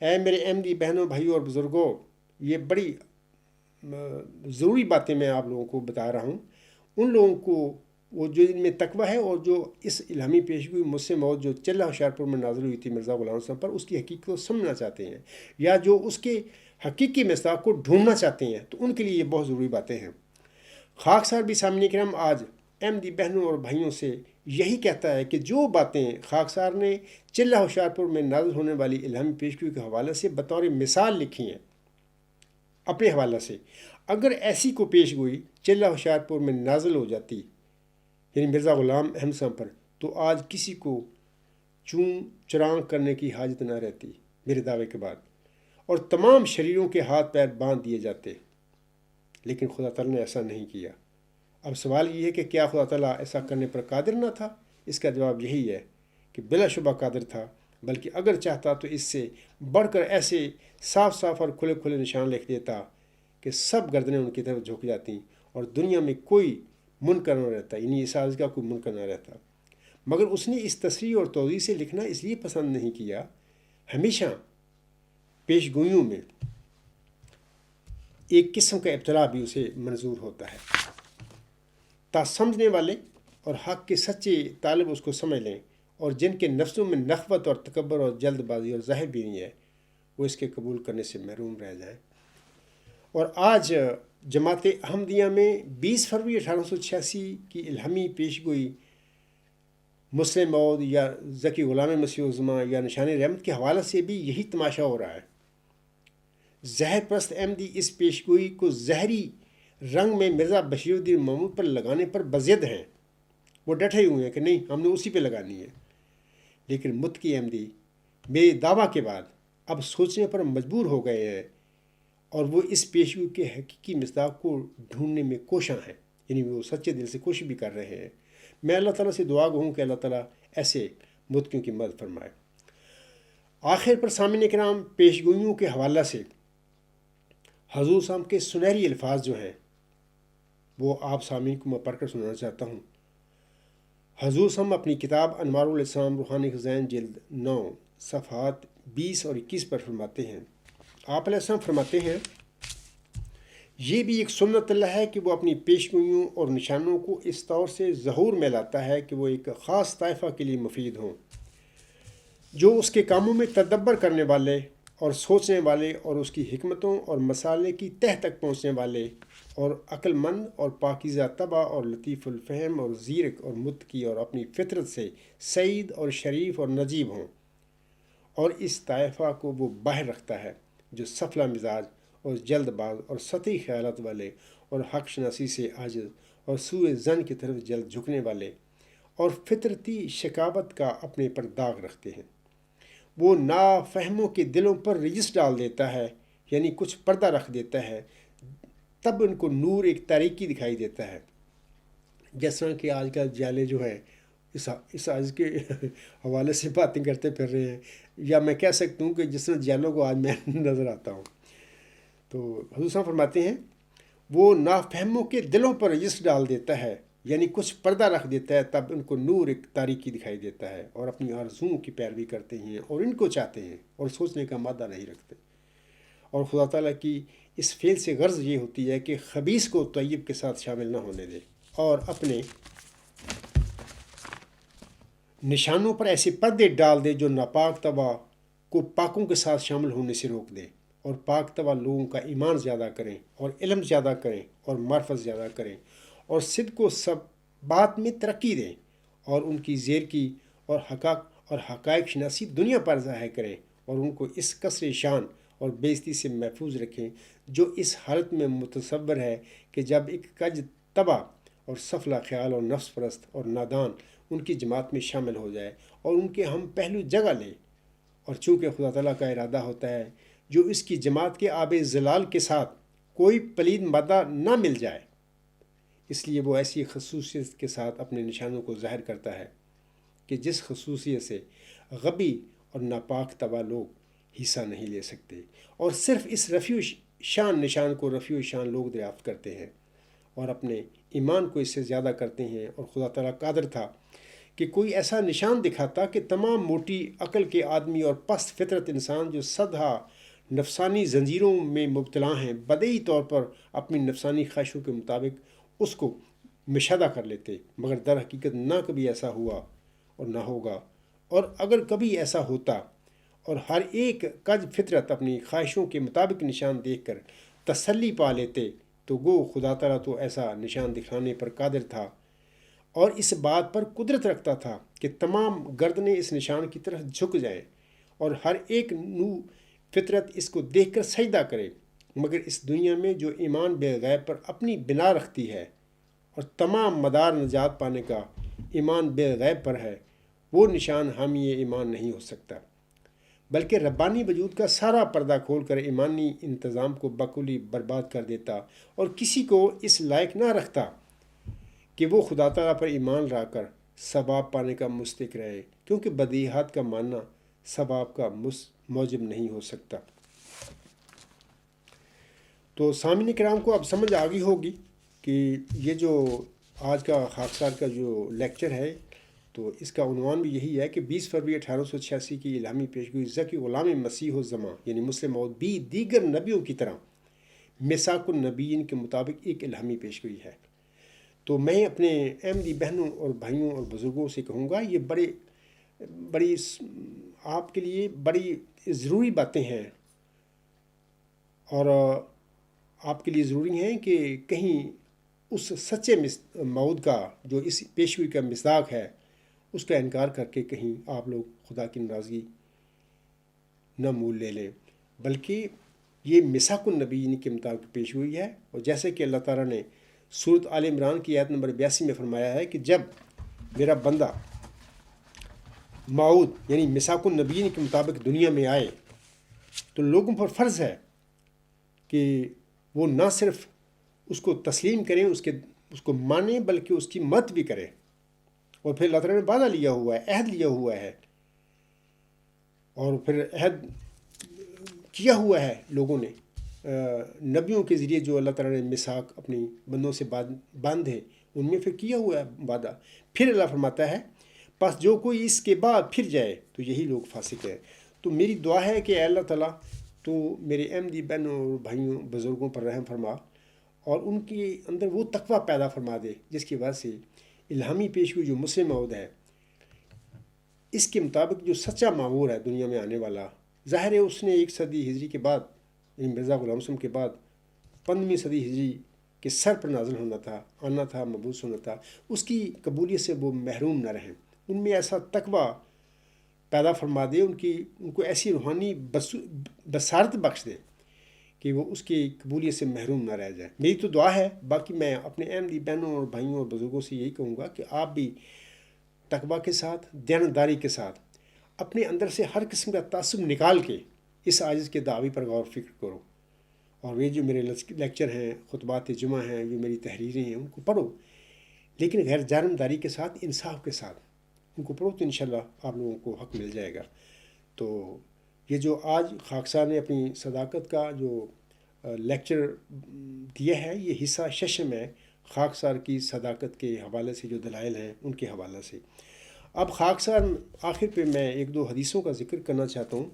اے میرے احمدی بہنوں، بھائیوں اور بزرگوں، یہ بڑی ضروری باتیں میں آپ لوگوں کو بتا رہا ہوں۔ ان لوگوں کو وہ جو ان میں تقویٰ ہے اور جو اس الہامی پیشگوئی مجھ سے موت جو چلہ ہوشیارپور میں نازل ہوئی تھی مرزا غلام صاحب پر، اس کی حقیقت کو سمجھنا چاہتے ہیں یا جو اس کے حقیقی مصداق کو ڈھونڈنا چاہتے ہیں تو ان کے لیے یہ بہت ضروری باتیں ہیں۔ خاکسار بھی سامعین کرام آج احمدی بہنوں اور بھائیوں سے یہی کہتا ہے کہ جو باتیں خاکسار نے چلہ ہوشیارپور میں نازل ہونے والی الہامی پیشگوئی کے حوالے سے بطور مثال لکھی ہیں اپنے حوالے سے، اگر ایسی کو پیشگوئی چلہ ہوشیارپور میں نازل ہو جاتی یعنی مرزا غلام احمد صاحب پر، تو آج کسی کو چون چراں کرنے کی حاجت نہ رہتی میرے دعوے کے بعد، اور تمام شریروں کے ہاتھ پیر باندھ دیے جاتے، لیکن خدا تعالیٰ نے ایسا نہیں کیا۔ اب سوال یہ ہے کہ کیا خدا تعالیٰ ایسا کرنے پر قادر نہ تھا؟ اس کا جواب یہی ہے کہ بلا شبہ قادر تھا، بلکہ اگر چاہتا تو اس سے بڑھ کر ایسے صاف صاف اور کھلے کھلے نشان لکھ دیتا کہ سب گردنیں ان کی طرف جھک جاتی اور دنیا میں کوئی منکر نہ رہتا، یعنی اس عالم کا کوئی منکر نہ رہتا۔ مگر اس نے اس تصریح اور توضیح سے لکھنا اس لیے پسند نہیں کیا، ہمیشہ پیشگوئیوں میں ایک قسم کا ابتلا بھی اسے منظور ہوتا ہے تا سمجھنے والے اور حق کے سچے طالب اس کو سمجھ لیں، اور جن کے نفسوں میں نخوت اور تکبر اور جلد بازی اور ظاہر بھی نہیں ہے وہ اس کے قبول کرنے سے محروم رہ جائیں۔ اور آج جماعت احمدیہ میں 20 فروری 1886 کی الہامی پیشگوئی مسلم موعود یا ذکی غلام مسیح الزماں یا نشان رحمت کے حوالے سے بھی یہی تماشا ہو رہا ہے۔ زہر پرست احمدی اس پیشگوئی کو زہری رنگ میں مرزا بشیر الدین محمود پر لگانے پر بضد ہیں، وہ ڈٹے ہوئے ہیں کہ نہیں ہم نے اسی پہ لگانی ہے، لیکن متقی احمدی میرے دعویٰ کے بعد اب سوچنے پر مجبور ہو گئے ہیں اور وہ اس پیشگوئی کے حقیقی مصداق کو ڈھونڈنے میں کوشاں ہیں، یعنی وہ سچے دل سے کوشش بھی کر رہے ہیں۔ میں اللہ تعالیٰ سے دعا گو ہوں کہ اللہ تعالیٰ ایسے متقیوں کی مدد فرمائے۔ آخر پر سامعین کرام، پیشگوئیوں کے حوالہ سے حضور صاحب کے سنہری الفاظ جو ہیں وہ آپ سامعین کو میں پڑھ کر سنانا چاہتا ہوں۔ حضور صاحب اپنی کتاب انوار الاسلام روحانی خزائن جلد 9 صفحات 20 اور 21 پر فرماتے ہیں۔ آپ علیہ السلام فرماتے ہیں، یہ بھی ایک سنت اللہ ہے کہ وہ اپنی پیشگوئیوں اور نشانوں کو اس طور سے ظہور میں لاتا ہے کہ وہ ایک خاص طائفہ کے لیے مفید ہوں، جو اس کے کاموں میں تدبر کرنے والے اور سوچنے والے اور اس کی حکمتوں اور مسالے کی تہ تک پہنچنے والے اور عقل مند اور پاکیزہ طبع اور لطیف الفہم اور زیرک اور متقی اور اپنی فطرت سے سعید اور شریف اور نجیب ہوں، اور اس طائفہ کو وہ باہر رکھتا ہے جو سفلہ مزاج اور جلد باز اور سطحی خیالات والے اور حق شناسی سے عاجز اور سوء ظن کی طرف جلد جھکنے والے اور فطرتی شکاوت کا اپنے پر داغ رکھتے ہیں۔ وہ نافہموں کے دلوں پر رجس ڈال دیتا ہے، یعنی کچھ پردہ رکھ دیتا ہے، تب ان کو نور ایک تاریکی دکھائی دیتا ہے، جس طرح کہ آج کل جالے جو ہیں اس عرض کے حوالے سے باتیں کرتے پھر رہے ہیں، یا میں کہہ سکتا ہوں کہ جس طرح جیلوں کو آج میں نظر آتا ہوں۔ تو حضور صاحب فرماتے ہیں وہ نافہموں کے دلوں پر رجس ڈال دیتا ہے، یعنی کچھ پردہ رکھ دیتا ہے، تب ان کو نور ایک تاریکی دکھائی دیتا ہے اور اپنی آرزوؤں کی پیروی کرتے ہیں اور ان کو چاہتے ہیں اور سوچنے کا مادہ نہیں رکھتے۔ اور خدا تعالیٰ کی اس فعل سے غرض یہ ہوتی ہے کہ خبیث کو طیب کے ساتھ شامل نہ ہونے دے اور اپنے نشانوں پر ایسے پردے ڈال دے جو ناپاک طبع کو پاکوں کے ساتھ شامل ہونے سے روک دے، اور پاک طبع لوگوں کا ایمان زیادہ کریں اور علم زیادہ کریں اور معرفت زیادہ کریں اور صدق و سب بات میں ترقی دیں اور ان کی زیر کی اور حقائق شناسی دنیا پر ظاہر کریں اور ان کو اس کثر شان اور بےعزتی سے محفوظ رکھیں جو اس حالت میں متصور ہے کہ جب ایک کج طبع اور سفلہ خیال اور نفس پرست اور نادان ان کی جماعت میں شامل ہو جائے اور ان کے ہم پہلو جگہ لے، اور چونکہ خدا تعالیٰ کا ارادہ ہوتا ہے جو اس کی جماعت کے آب زلال کے ساتھ کوئی پلید مادہ نہ مل جائے، اس لیے وہ ایسی خصوصیت کے ساتھ اپنے نشانوں کو ظاہر کرتا ہے کہ جس خصوصیت سے غبی اور ناپاک طبع لوگ حصہ نہیں لے سکتے، اور صرف اس رفیع شان نشان کو رفیع شان لوگ دریافت کرتے ہیں اور اپنے ایمان کو اس سے زیادہ کرتے ہیں۔ اور خدا تعالیٰ قادر تھا کہ کوئی ایسا نشان دکھاتا کہ تمام موٹی عقل کے آدمی اور پست فطرت انسان جو صدہا نفسانی زنجیروں میں مبتلا ہیں بدیہی طور پر اپنی نفسانی خواہشوں کے مطابق اس کو مشاہدہ کر لیتے، مگر در حقیقت نہ کبھی ایسا ہوا اور نہ ہوگا، اور اگر کبھی ایسا ہوتا اور ہر ایک کج فطرت اپنی خواہشوں کے مطابق نشان دیکھ کر تسلی پا لیتے تو گو خدا تعالیٰ تو ایسا نشان دکھانے پر قادر تھا اور اس بات پر قدرت رکھتا تھا کہ تمام گردنیں اس نشان کی طرف جھک جائیں اور ہر ایک نو فطرت اس کو دیکھ کر سجدہ کرے، مگر اس دنیا میں جو ایمان بے غیب پر اپنی بنا رکھتی ہے اور تمام مدار نجات پانے کا ایمان بے غیب پر ہے، وہ نشان حامی ایمان نہیں ہو سکتا، بلکہ ربانی وجود کا سارا پردہ کھول کر ایمانی انتظام کو بکلی برباد کر دیتا اور کسی کو اس لائق نہ رکھتا کہ وہ خدا تعالیٰ پر ایمان لا کر ثواب پانے کا مستحق رہے، کیونکہ بدیہات کا ماننا ثواب کا موجب نہیں ہو سکتا۔ تو سامعین کرام کو اب سمجھ آ گئی ہوگی کہ یہ جو آج کا خاکسار کا جو لیکچر ہے تو اس کا عنوان بھی یہی ہے کہ 20 فروری 1886 کی الہامی پیشگوئی ذکی غلام مسیح الزماں یعنی مسلم موعود بھی دیگر نبیوں کی طرح میثاق النبیین کے مطابق ایک الہامی پیشگوئی ہے۔ تو میں اپنے احمدی بہنوں اور بھائیوں اور بزرگوں سے کہوں گا یہ بڑی آپ کے لیے بڑی ضروری باتیں ہیں، اور آپ کے لیے ضروری ہیں کہ کہیں اس سچے موعود کا جو اس پیشگوئی کا مصداق ہے اس کا انکار کر کے کہیں آپ لوگ خدا کی ناراضگی نہ مول لے لیں، بلکہ یہ میثاق النبیین کے مطابق پیشگوئی ہے۔ اور جیسے کہ اللہ تعالیٰ نے سورۃ آل عمران کی آیت نمبر 82 میں فرمایا ہے کہ جب میرا بندہ موعود یعنی میثاق النبیین کے مطابق دنیا میں آئے تو لوگوں پر فرض ہے کہ وہ نہ صرف اس کو تسلیم کریں، اس کو مانیں، بلکہ اس کی مدد بھی کریں۔ اور پھر اللہ تعالیٰ نے وعدہ لیا ہوا ہے، عہد لیا ہوا ہے، اور پھر عہد کیا ہوا ہے لوگوں نے نبیوں کے ذریعے جو اللہ تعالیٰ نے میثاق اپنی بندوں سے باندھے ان میں پھر کیا ہوا ہے وعدہ۔ پھر اللہ فرماتا ہے پس جو کوئی اس کے بعد پھر جائے تو یہی لوگ فاسق ہیں۔ تو میری دعا ہے کہ اے اللہ تعالیٰ تو میرے احمدی بہنوں اور بھائیوں بزرگوں پر رحم فرما اور ان کے اندر وہ تقویٰ پیدا فرما دے جس کی وجہ سے الہامی پیشگوئی جو مسلم موعود ہے اس کے مطابق جو سچا مامور ہے دنیا میں آنے والا، ظاہر ہے اس نے 1 صدی ہجری کے بعد یعنی مرزا غلام مسلم کے بعد 15ویں صدی ہجری کے سر پر نازل ہونا تھا، آنا تھا، مبعوث ہونا تھا، اس کی قبولیت سے وہ محروم نہ رہیں، ان میں ایسا تقویٰ پیدا فرما دے، ان کو ایسی روحانی بصارت بخش دے کہ وہ اس کی قبولیت سے محروم نہ رہ جائے۔ میری تو دعا ہے، باقی میں اپنے احمدی بہنوں اور بھائیوں اور بزرگوں سے یہی کہوں گا کہ آپ بھی تقویٰ کے ساتھ دیانتداری کے ساتھ اپنے اندر سے ہر قسم کا تعصب نکال کے اس عاجز کے دعوی پر غور و فکر کرو، اور یہ جو میرے لیکچر ہیں، خطبات جمعہ ہیں، جو میری تحریریں ہیں ان کو پڑھو، لیکن غیر جانبداری کے ساتھ، انصاف کے ساتھ، ان کو پڑھو تو انشاءاللہ آپ لوگوں کو حق مل جائے گا۔ تو یہ جو آج خاکسار نے اپنی صداقت کا جو لیکچر دیا ہے، یہ حصہ ششم ہے خاکسار کی صداقت کے حوالے سے جو دلائل ہیں ان کے حوالے سے۔ اب خاکسار آخر پہ میں ایک دو حدیثوں کا ذکر کرنا چاہتا ہوں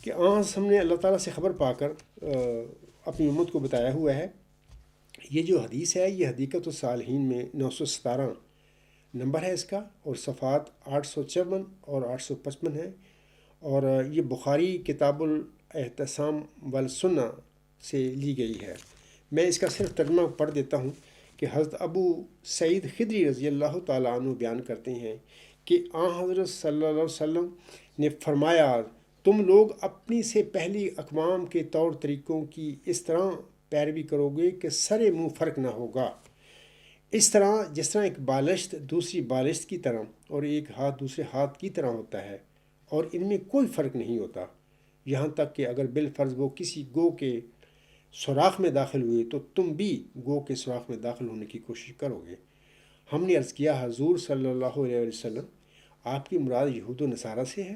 کہ ہم نے اللہ تعالیٰ سے خبر پا کر اپنی امت کو بتایا ہوا ہے۔ یہ جو حدیث ہے یہ حدیقۃ الصالحین میں 917 نمبر ہے اس کا، اور صفحات 854 اور 855 ہے، اور یہ بخاری کتاب الاعتصام والسنہ سے لی گئی ہے۔ میں اس کا صرف ترجمہ پڑھ دیتا ہوں کہ حضرت ابو سعید خدری رضی اللہ تعالیٰ عنہ بیان کرتے ہیں کہ حضرت صلی اللہ علیہ وسلم نے فرمایا، تم لوگ اپنی سے پہلی اقوام کے طور طریقوں کی اس طرح پیروی کرو گے کہ سر منہ فرق نہ ہوگا، اس طرح جس طرح ایک بالشت دوسری بالشت کی طرح اور ایک ہاتھ دوسرے ہاتھ کی طرح ہوتا ہے، اور ان میں کوئی فرق نہیں ہوتا، یہاں تک کہ اگر بالفرض وہ کسی گو کے سوراخ میں داخل ہوئے تو تم بھی گو کے سوراخ میں داخل ہونے کی کوشش کرو گے۔ ہم نے عرض کیا، حضور صلی اللہ علیہ وسلم آپ کی مراد یہود و نصارہ سے ہے؟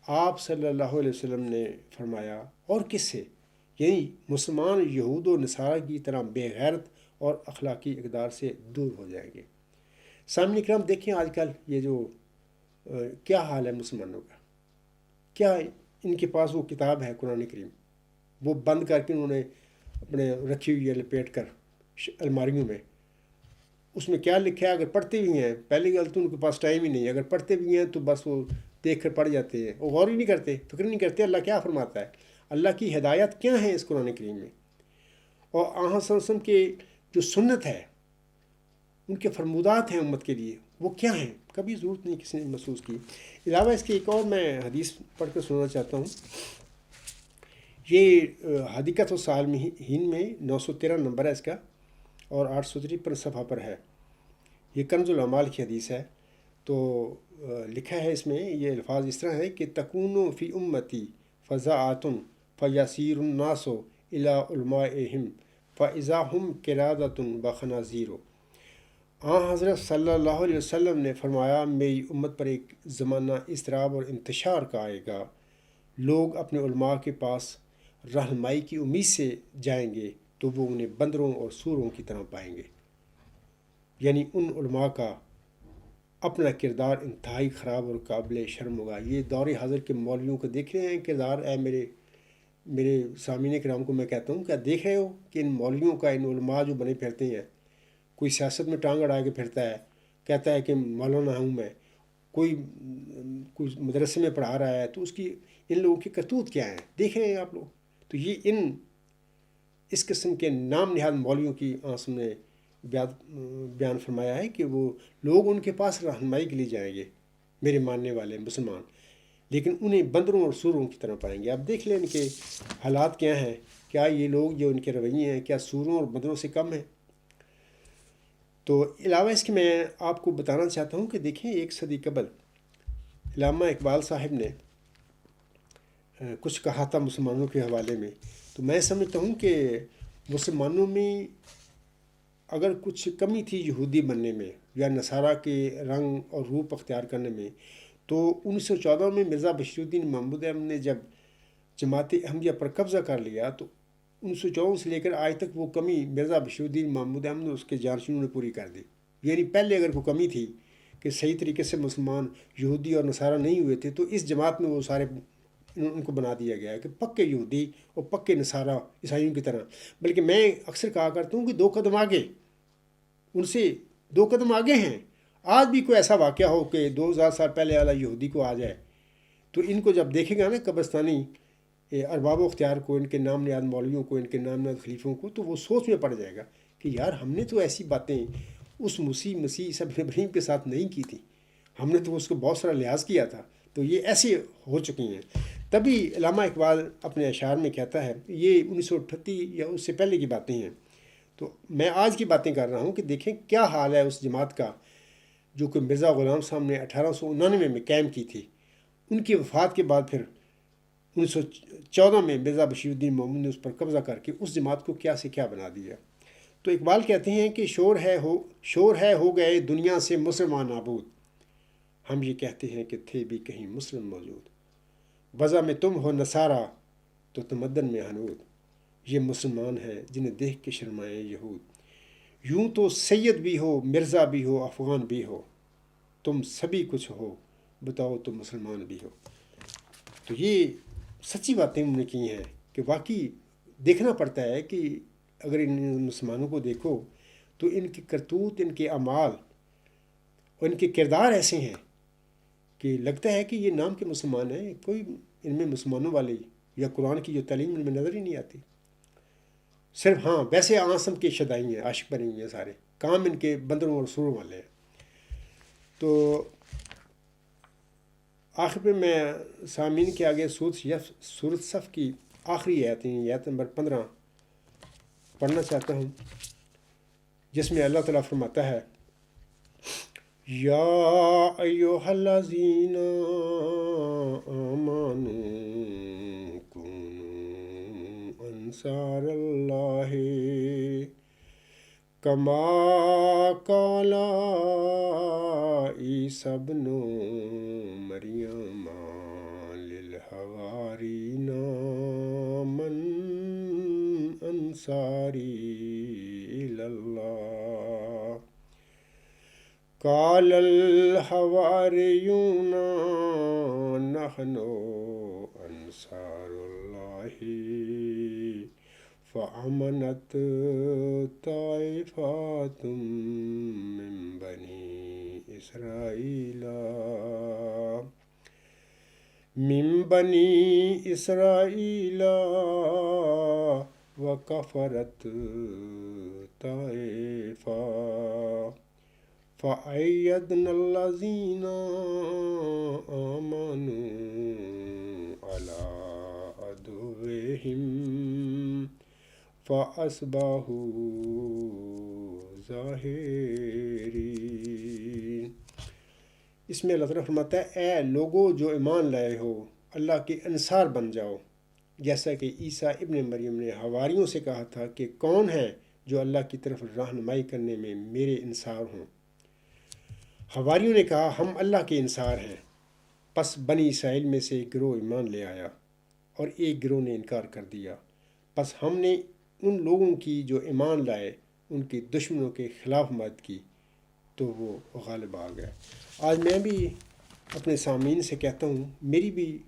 آپ صلی اللہ علیہ وسلم نے فرمایا، اور کس سے؟ یعنی مسلمان یہود و نصارہ کی طرح بے غیرت اور اخلاقی اقدار سے دور ہو جائیں گے۔ سامعین کرام دیکھیں آج کل یہ جو کیا حال ہے مسلمانوں کا، کیا ان کے پاس وہ کتاب ہے قرآن کریم، وہ بند کر کے انہوں نے اپنے رکھی ہوئی ہے لپیٹ کر الماریوں میں، اس میں کیا لکھا ہے اگر پڑھتے بھی ہیں، پہلی گل تو ان کے پاس ٹائم ہی نہیں ہے، اگر پڑھتے بھی ہیں تو بس وہ دیکھ کر پڑھ جاتے ہیں، وہ غور ہی نہیں کرتے، فکر نہیں کرتے اللہ کیا فرماتا ہے، اللہ کی ہدایت کیا ہے اس قرآن کریم میں، اور صلی اللہ علیہ وسلم کے جو سنت ہے، ان کے فرمودات ہیں امت کے لیے، وہ کیا ہیں، کبھی ضرورت نہیں کسی نے محسوس کی۔ علاوہ اس کے ایک اور میں حدیث پڑھ کر سنانا چاہتا ہوں، یہ حدیقۃ الصالحین میں 913 نمبر ہے اس کا، اور 853 صفحہ پر ہے، یہ کنز الاعمال کی حدیث ہے۔ تو لکھا ہے اس میں، یہ الفاظ اس طرح ہے کہ تکون فی امتی فضاعۃ فیسیر الناس الی علمائہم فاذا ہم قرادۃ وخنازیر۔ حضرت صلی اللہ علیہ وسلم نے فرمایا، میری امت پر ایک زمانہ اضطراب اور انتشار کا آئے گا، لوگ اپنے علماء کے پاس رہنمائی کی امید سے جائیں گے تو وہ انہیں بندروں اور سوروں کی طرح پائیں گے، یعنی ان علماء کا اپنا کردار انتہائی خراب اور قابل شرم ہوگا۔ یہ دور حاضر کے مولویوں کو دیکھ رہے ہیں کردار، میرے سامعین کرام کو میں کہتا ہوں، کیا دیکھ رہے ہو کہ ان مولویوں کا، ان علماء جو بنے پھرتے ہیں، کوئی سیاست میں ٹانگ اڑا کے پھرتا ہے، کہتا ہے کہ مولانا ہوں میں، کوئی مدرسے میں پڑھا رہا ہے، تو اس کی ان لوگوں کی کرتوت کیا ہیں دیکھ رہے ہیں آپ لوگ۔ تو یہ اس قسم کے نام نہاد مولویوں کی آنسوں نے بیان فرمایا ہے کہ وہ لوگ ان کے پاس رہنمائی کے لیے جائیں گے، میرے ماننے والے مسلمان، لیکن انہیں بندروں اور سوروں کی طرح پائیں گے۔ اب دیکھ لیں ان کے حالات کیا ہیں، کیا یہ لوگ جو ان کے رویے ہیں کیا سوروں اور بندروں سے کم ہیں؟ تو علاوہ اس کے میں آپ کو بتانا چاہتا ہوں کہ دیکھیں، ایک صدی قبل علامہ اقبال صاحب نے کچھ کہا تھا مسلمانوں کے حوالے میں، تو میں سمجھتا ہوں کہ مسلمانوں میں اگر کچھ کمی تھی یہودی بننے میں یا نصارہ کے رنگ اور روپ اختیار کرنے میں، تو 1914 میں مرزا بشیر الدین محمود احمد نے جب جماعت احمدیہ پر قبضہ کر لیا تو 1914 سے لے کر آج تک وہ کمی مرزا بشیر الدین محمود احمد اور اس کے جانشینوں نے پوری کر دی۔ یعنی پہلے اگر کوئی کمی تھی کہ صحیح طریقے سے مسلمان یہودی اور نصارہ نہیں ہوئے تھے، تو اس جماعت میں وہ سارے ان کو بنا دیا گیا ہے کہ پکے یہودی اور پکے نصارہ عیسائیوں کی طرح، بلکہ میں اکثر کہا کرتا ہوں کہ 2 قدم آگے، ان سے 2 قدم آگے ہیں۔ آج بھی کوئی ایسا واقعہ ہو کہ 2000 سال پہلے والا یہودی کو آ جائے تو ان کو جب دیکھے گا نا قبرستانی ارباب و اختیار کو، ان کے نام نہاد مولویوں کو، ان کے نام نہاد خلیفوں کو، تو وہ سوچ میں پڑ جائے گا کہ یار ہم نے تو ایسی باتیں اس مسیح عیسیٰ ابن مریم کے ساتھ نہیں کی تھی، ہم نے تو اس کو بہت سارا لحاظ کیا تھا، تو یہ ایسی ہو چکی ہیں۔ تبھی علامہ اقبال اپنے اشعار میں کہتا ہے، یہ 1938 یا اس سے پہلے کی باتیں ہیں، تو میں آج کی باتیں کر رہا ہوں کہ دیکھیں کیا حال ہے اس جماعت کا جو کہ مرزا غلام صاحب نے 1899 میں قائم کی تھی۔ ان کی وفات کے بعد پھر 1914 میں مرزا بشیر الدین محمود نے اس پر قبضہ کر کے اس جماعت کو کیا سے کیا بنا دیا۔ تو اقبال کہتے ہیں کہ شور ہے ہو گئے دنیا سے مسلمان نابود، ہم یہ کہتے ہیں کہ تھے بھی کہیں مسلم موجود، وضع میں تم ہو نصارہ تو تمدن میں حنود، یہ مسلمان ہیں جنہیں دیکھ کے شرمائے یہود، یوں تو سید بھی ہو مرزا بھی ہو افغان بھی ہو، تم سبھی کچھ ہو بتاؤ تم مسلمان بھی ہو۔ تو یہ سچی باتیں انہوں نے کی ہیں کہ واقعی دیکھنا پڑتا ہے کہ اگر ان مسلمانوں کو دیکھو تو ان کی کرتوت، ان کے اعمال اور ان کے کردار ایسے ہیں کہ لگتا ہے کہ یہ نام کے مسلمان ہیں، کوئی ان میں مسلمانوں والی یا قرآن کی جو تعلیم ان میں نظر ہی نہیں آتی۔ صرف ہاں ویسے آسم کے شدائی ہیں، عاشق بنے ہوئے ہیں، سارے کام ان کے بندروں اور سوروں والے ہیں۔ تو آخر پہ میں سامعین کے آگے سورۃ صف کی آخری آیتیں، آیت نمبر 15 پڑھنا چاہتا ہوں، جس میں اللہ تعالیٰ فرماتا ہے یا ایھا الذین آمنوا کونوا انصار اللہ کما قال عیسی ابن مریم للحواریین من انصاری الی اللہ قال الحواریون نحن انصار اللہ فآمنت طائفة من بني إسرائيل وكفرت طائفة فأيدنا الذين آمنوا على عدوهم فأصبحوا ظاہرین۔ اس میں اللہ تعالیٰ فرماتا ہے اے لوگو جو ایمان لائے ہو اللہ کے انصار بن جاؤ، جیسا کہ عیسیٰ ابن مریم نے حواریوں سے کہا تھا کہ کون ہے جو اللہ کی طرف رہنمائی کرنے میں میرے انصار ہوں۔ حواریوں نے کہا ہم اللہ کے انصار ہیں۔ پس بنی اسرائیل میں سے ایک گروہ ایمان لے آیا اور ایک گروہ نے انکار کر دیا، پس ہم نے ان لوگوں کی جو ایمان لائے ان کے دشمنوں کے خلاف مدد کی تو وہ غالب آ گئے۔ آج میں بھی اپنے سامعین سے کہتا ہوں، میری بھی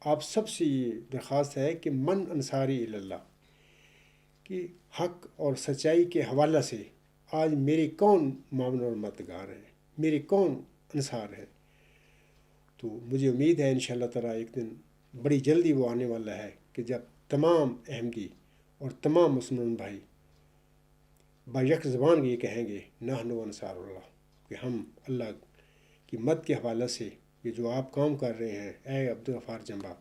آپ سب سے یہ درخواست ہے کہ من انصاری الی اللہ، کہ حق اور سچائی کے حوالہ سے آج میرے کون معاون اور مددگار ہیں، میرے کون انصار ہیں۔ تو مجھے امید ہے انشاءاللہ تعالیٰ ایک دن بڑی جلدی وہ آنے والا ہے کہ جب تمام احمدی اور تمام مسلمان بھائی بیک زبان یہ کہیں گے نحن انصار اللہ، کہ ہم اللہ کی مدد کے حوالے سے یہ جو آپ کام کر رہے ہیں اے عبدالغفار جنبا،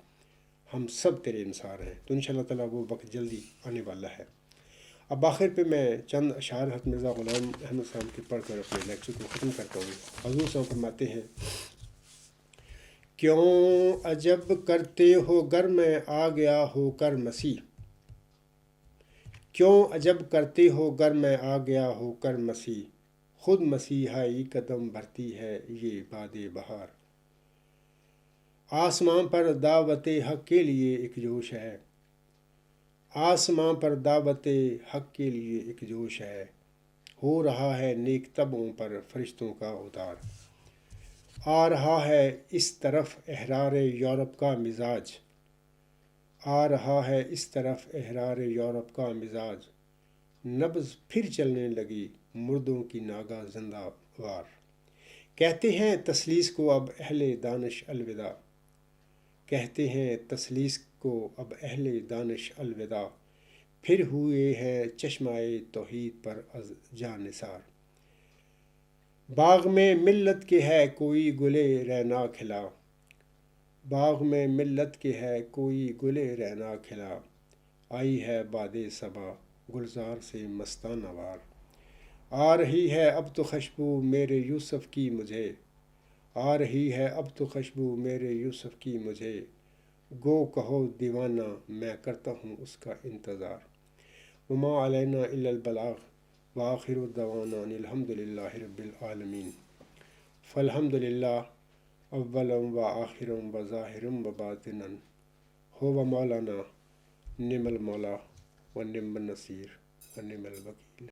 ہم سب تیرے انصار ہیں۔ تو انشاءاللہ تعالیٰ وہ وقت جلدی آنے والا ہے۔ اب آخر پہ میں چند اشعار حضرت مرزا غلام احمد صاحب کے پڑھ کر اپنے لیکچر کو ختم کرتا ہوں۔ حضور صاحب فرماتے ہیں کیوں عجب کرتے ہو گر میں آ گیا ہو کر مسیح، کیوں عجب کرتے ہو گر میں آ گیا ہو کر مسیح، خود مسیحائی قدم بھرتی ہے یہ باد بہار، آسمان پر دعوت حق کے لیے ایک جوش ہے، آسمان پر دعوت حق کے لیے ایک جوش ہے، ہو رہا ہے نیک طبعوں پر فرشتوں کا اتار، آ رہا ہے اس طرف احرار یورپ کا مزاج، آ رہا ہے اس طرف احرار یورپ کا مزاج، نبض پھر چلنے لگی مردوں کی ناگاہ زندہ وار، کہتے ہیں تثلیث کو اب اہل دانش الوداع، کہتے ہیں تثلیث کو اب اہل دانش الوداع، پھر ہوئے ہیں چشمائے توحید پر از جاں نثار، باغ میں ملت کے ہے کوئی گلے رعنا کھلا، باغ میں ملت کے ہے کوئی گلے رعنا کھلا، آئی ہے باد صبا گلزار سے مستانہ وار، آ رہی ہے اب تو خوشبو میرے یوسف کی مجھے، آ رہی ہے اب تو خوشبو میرے یوسف کی مجھے، گو کہو دیوانہ میں کرتا ہوں اس کا انتظار، وما علینا الا البلاغ وآخر دعوانا ان الحمد للہ رب العالمین۔ فالحمد للہ اولم و آخرم و ظاہرم و باطنن ہو و مولانا نعم المولا و نعم النصیر و نعم الوکیل.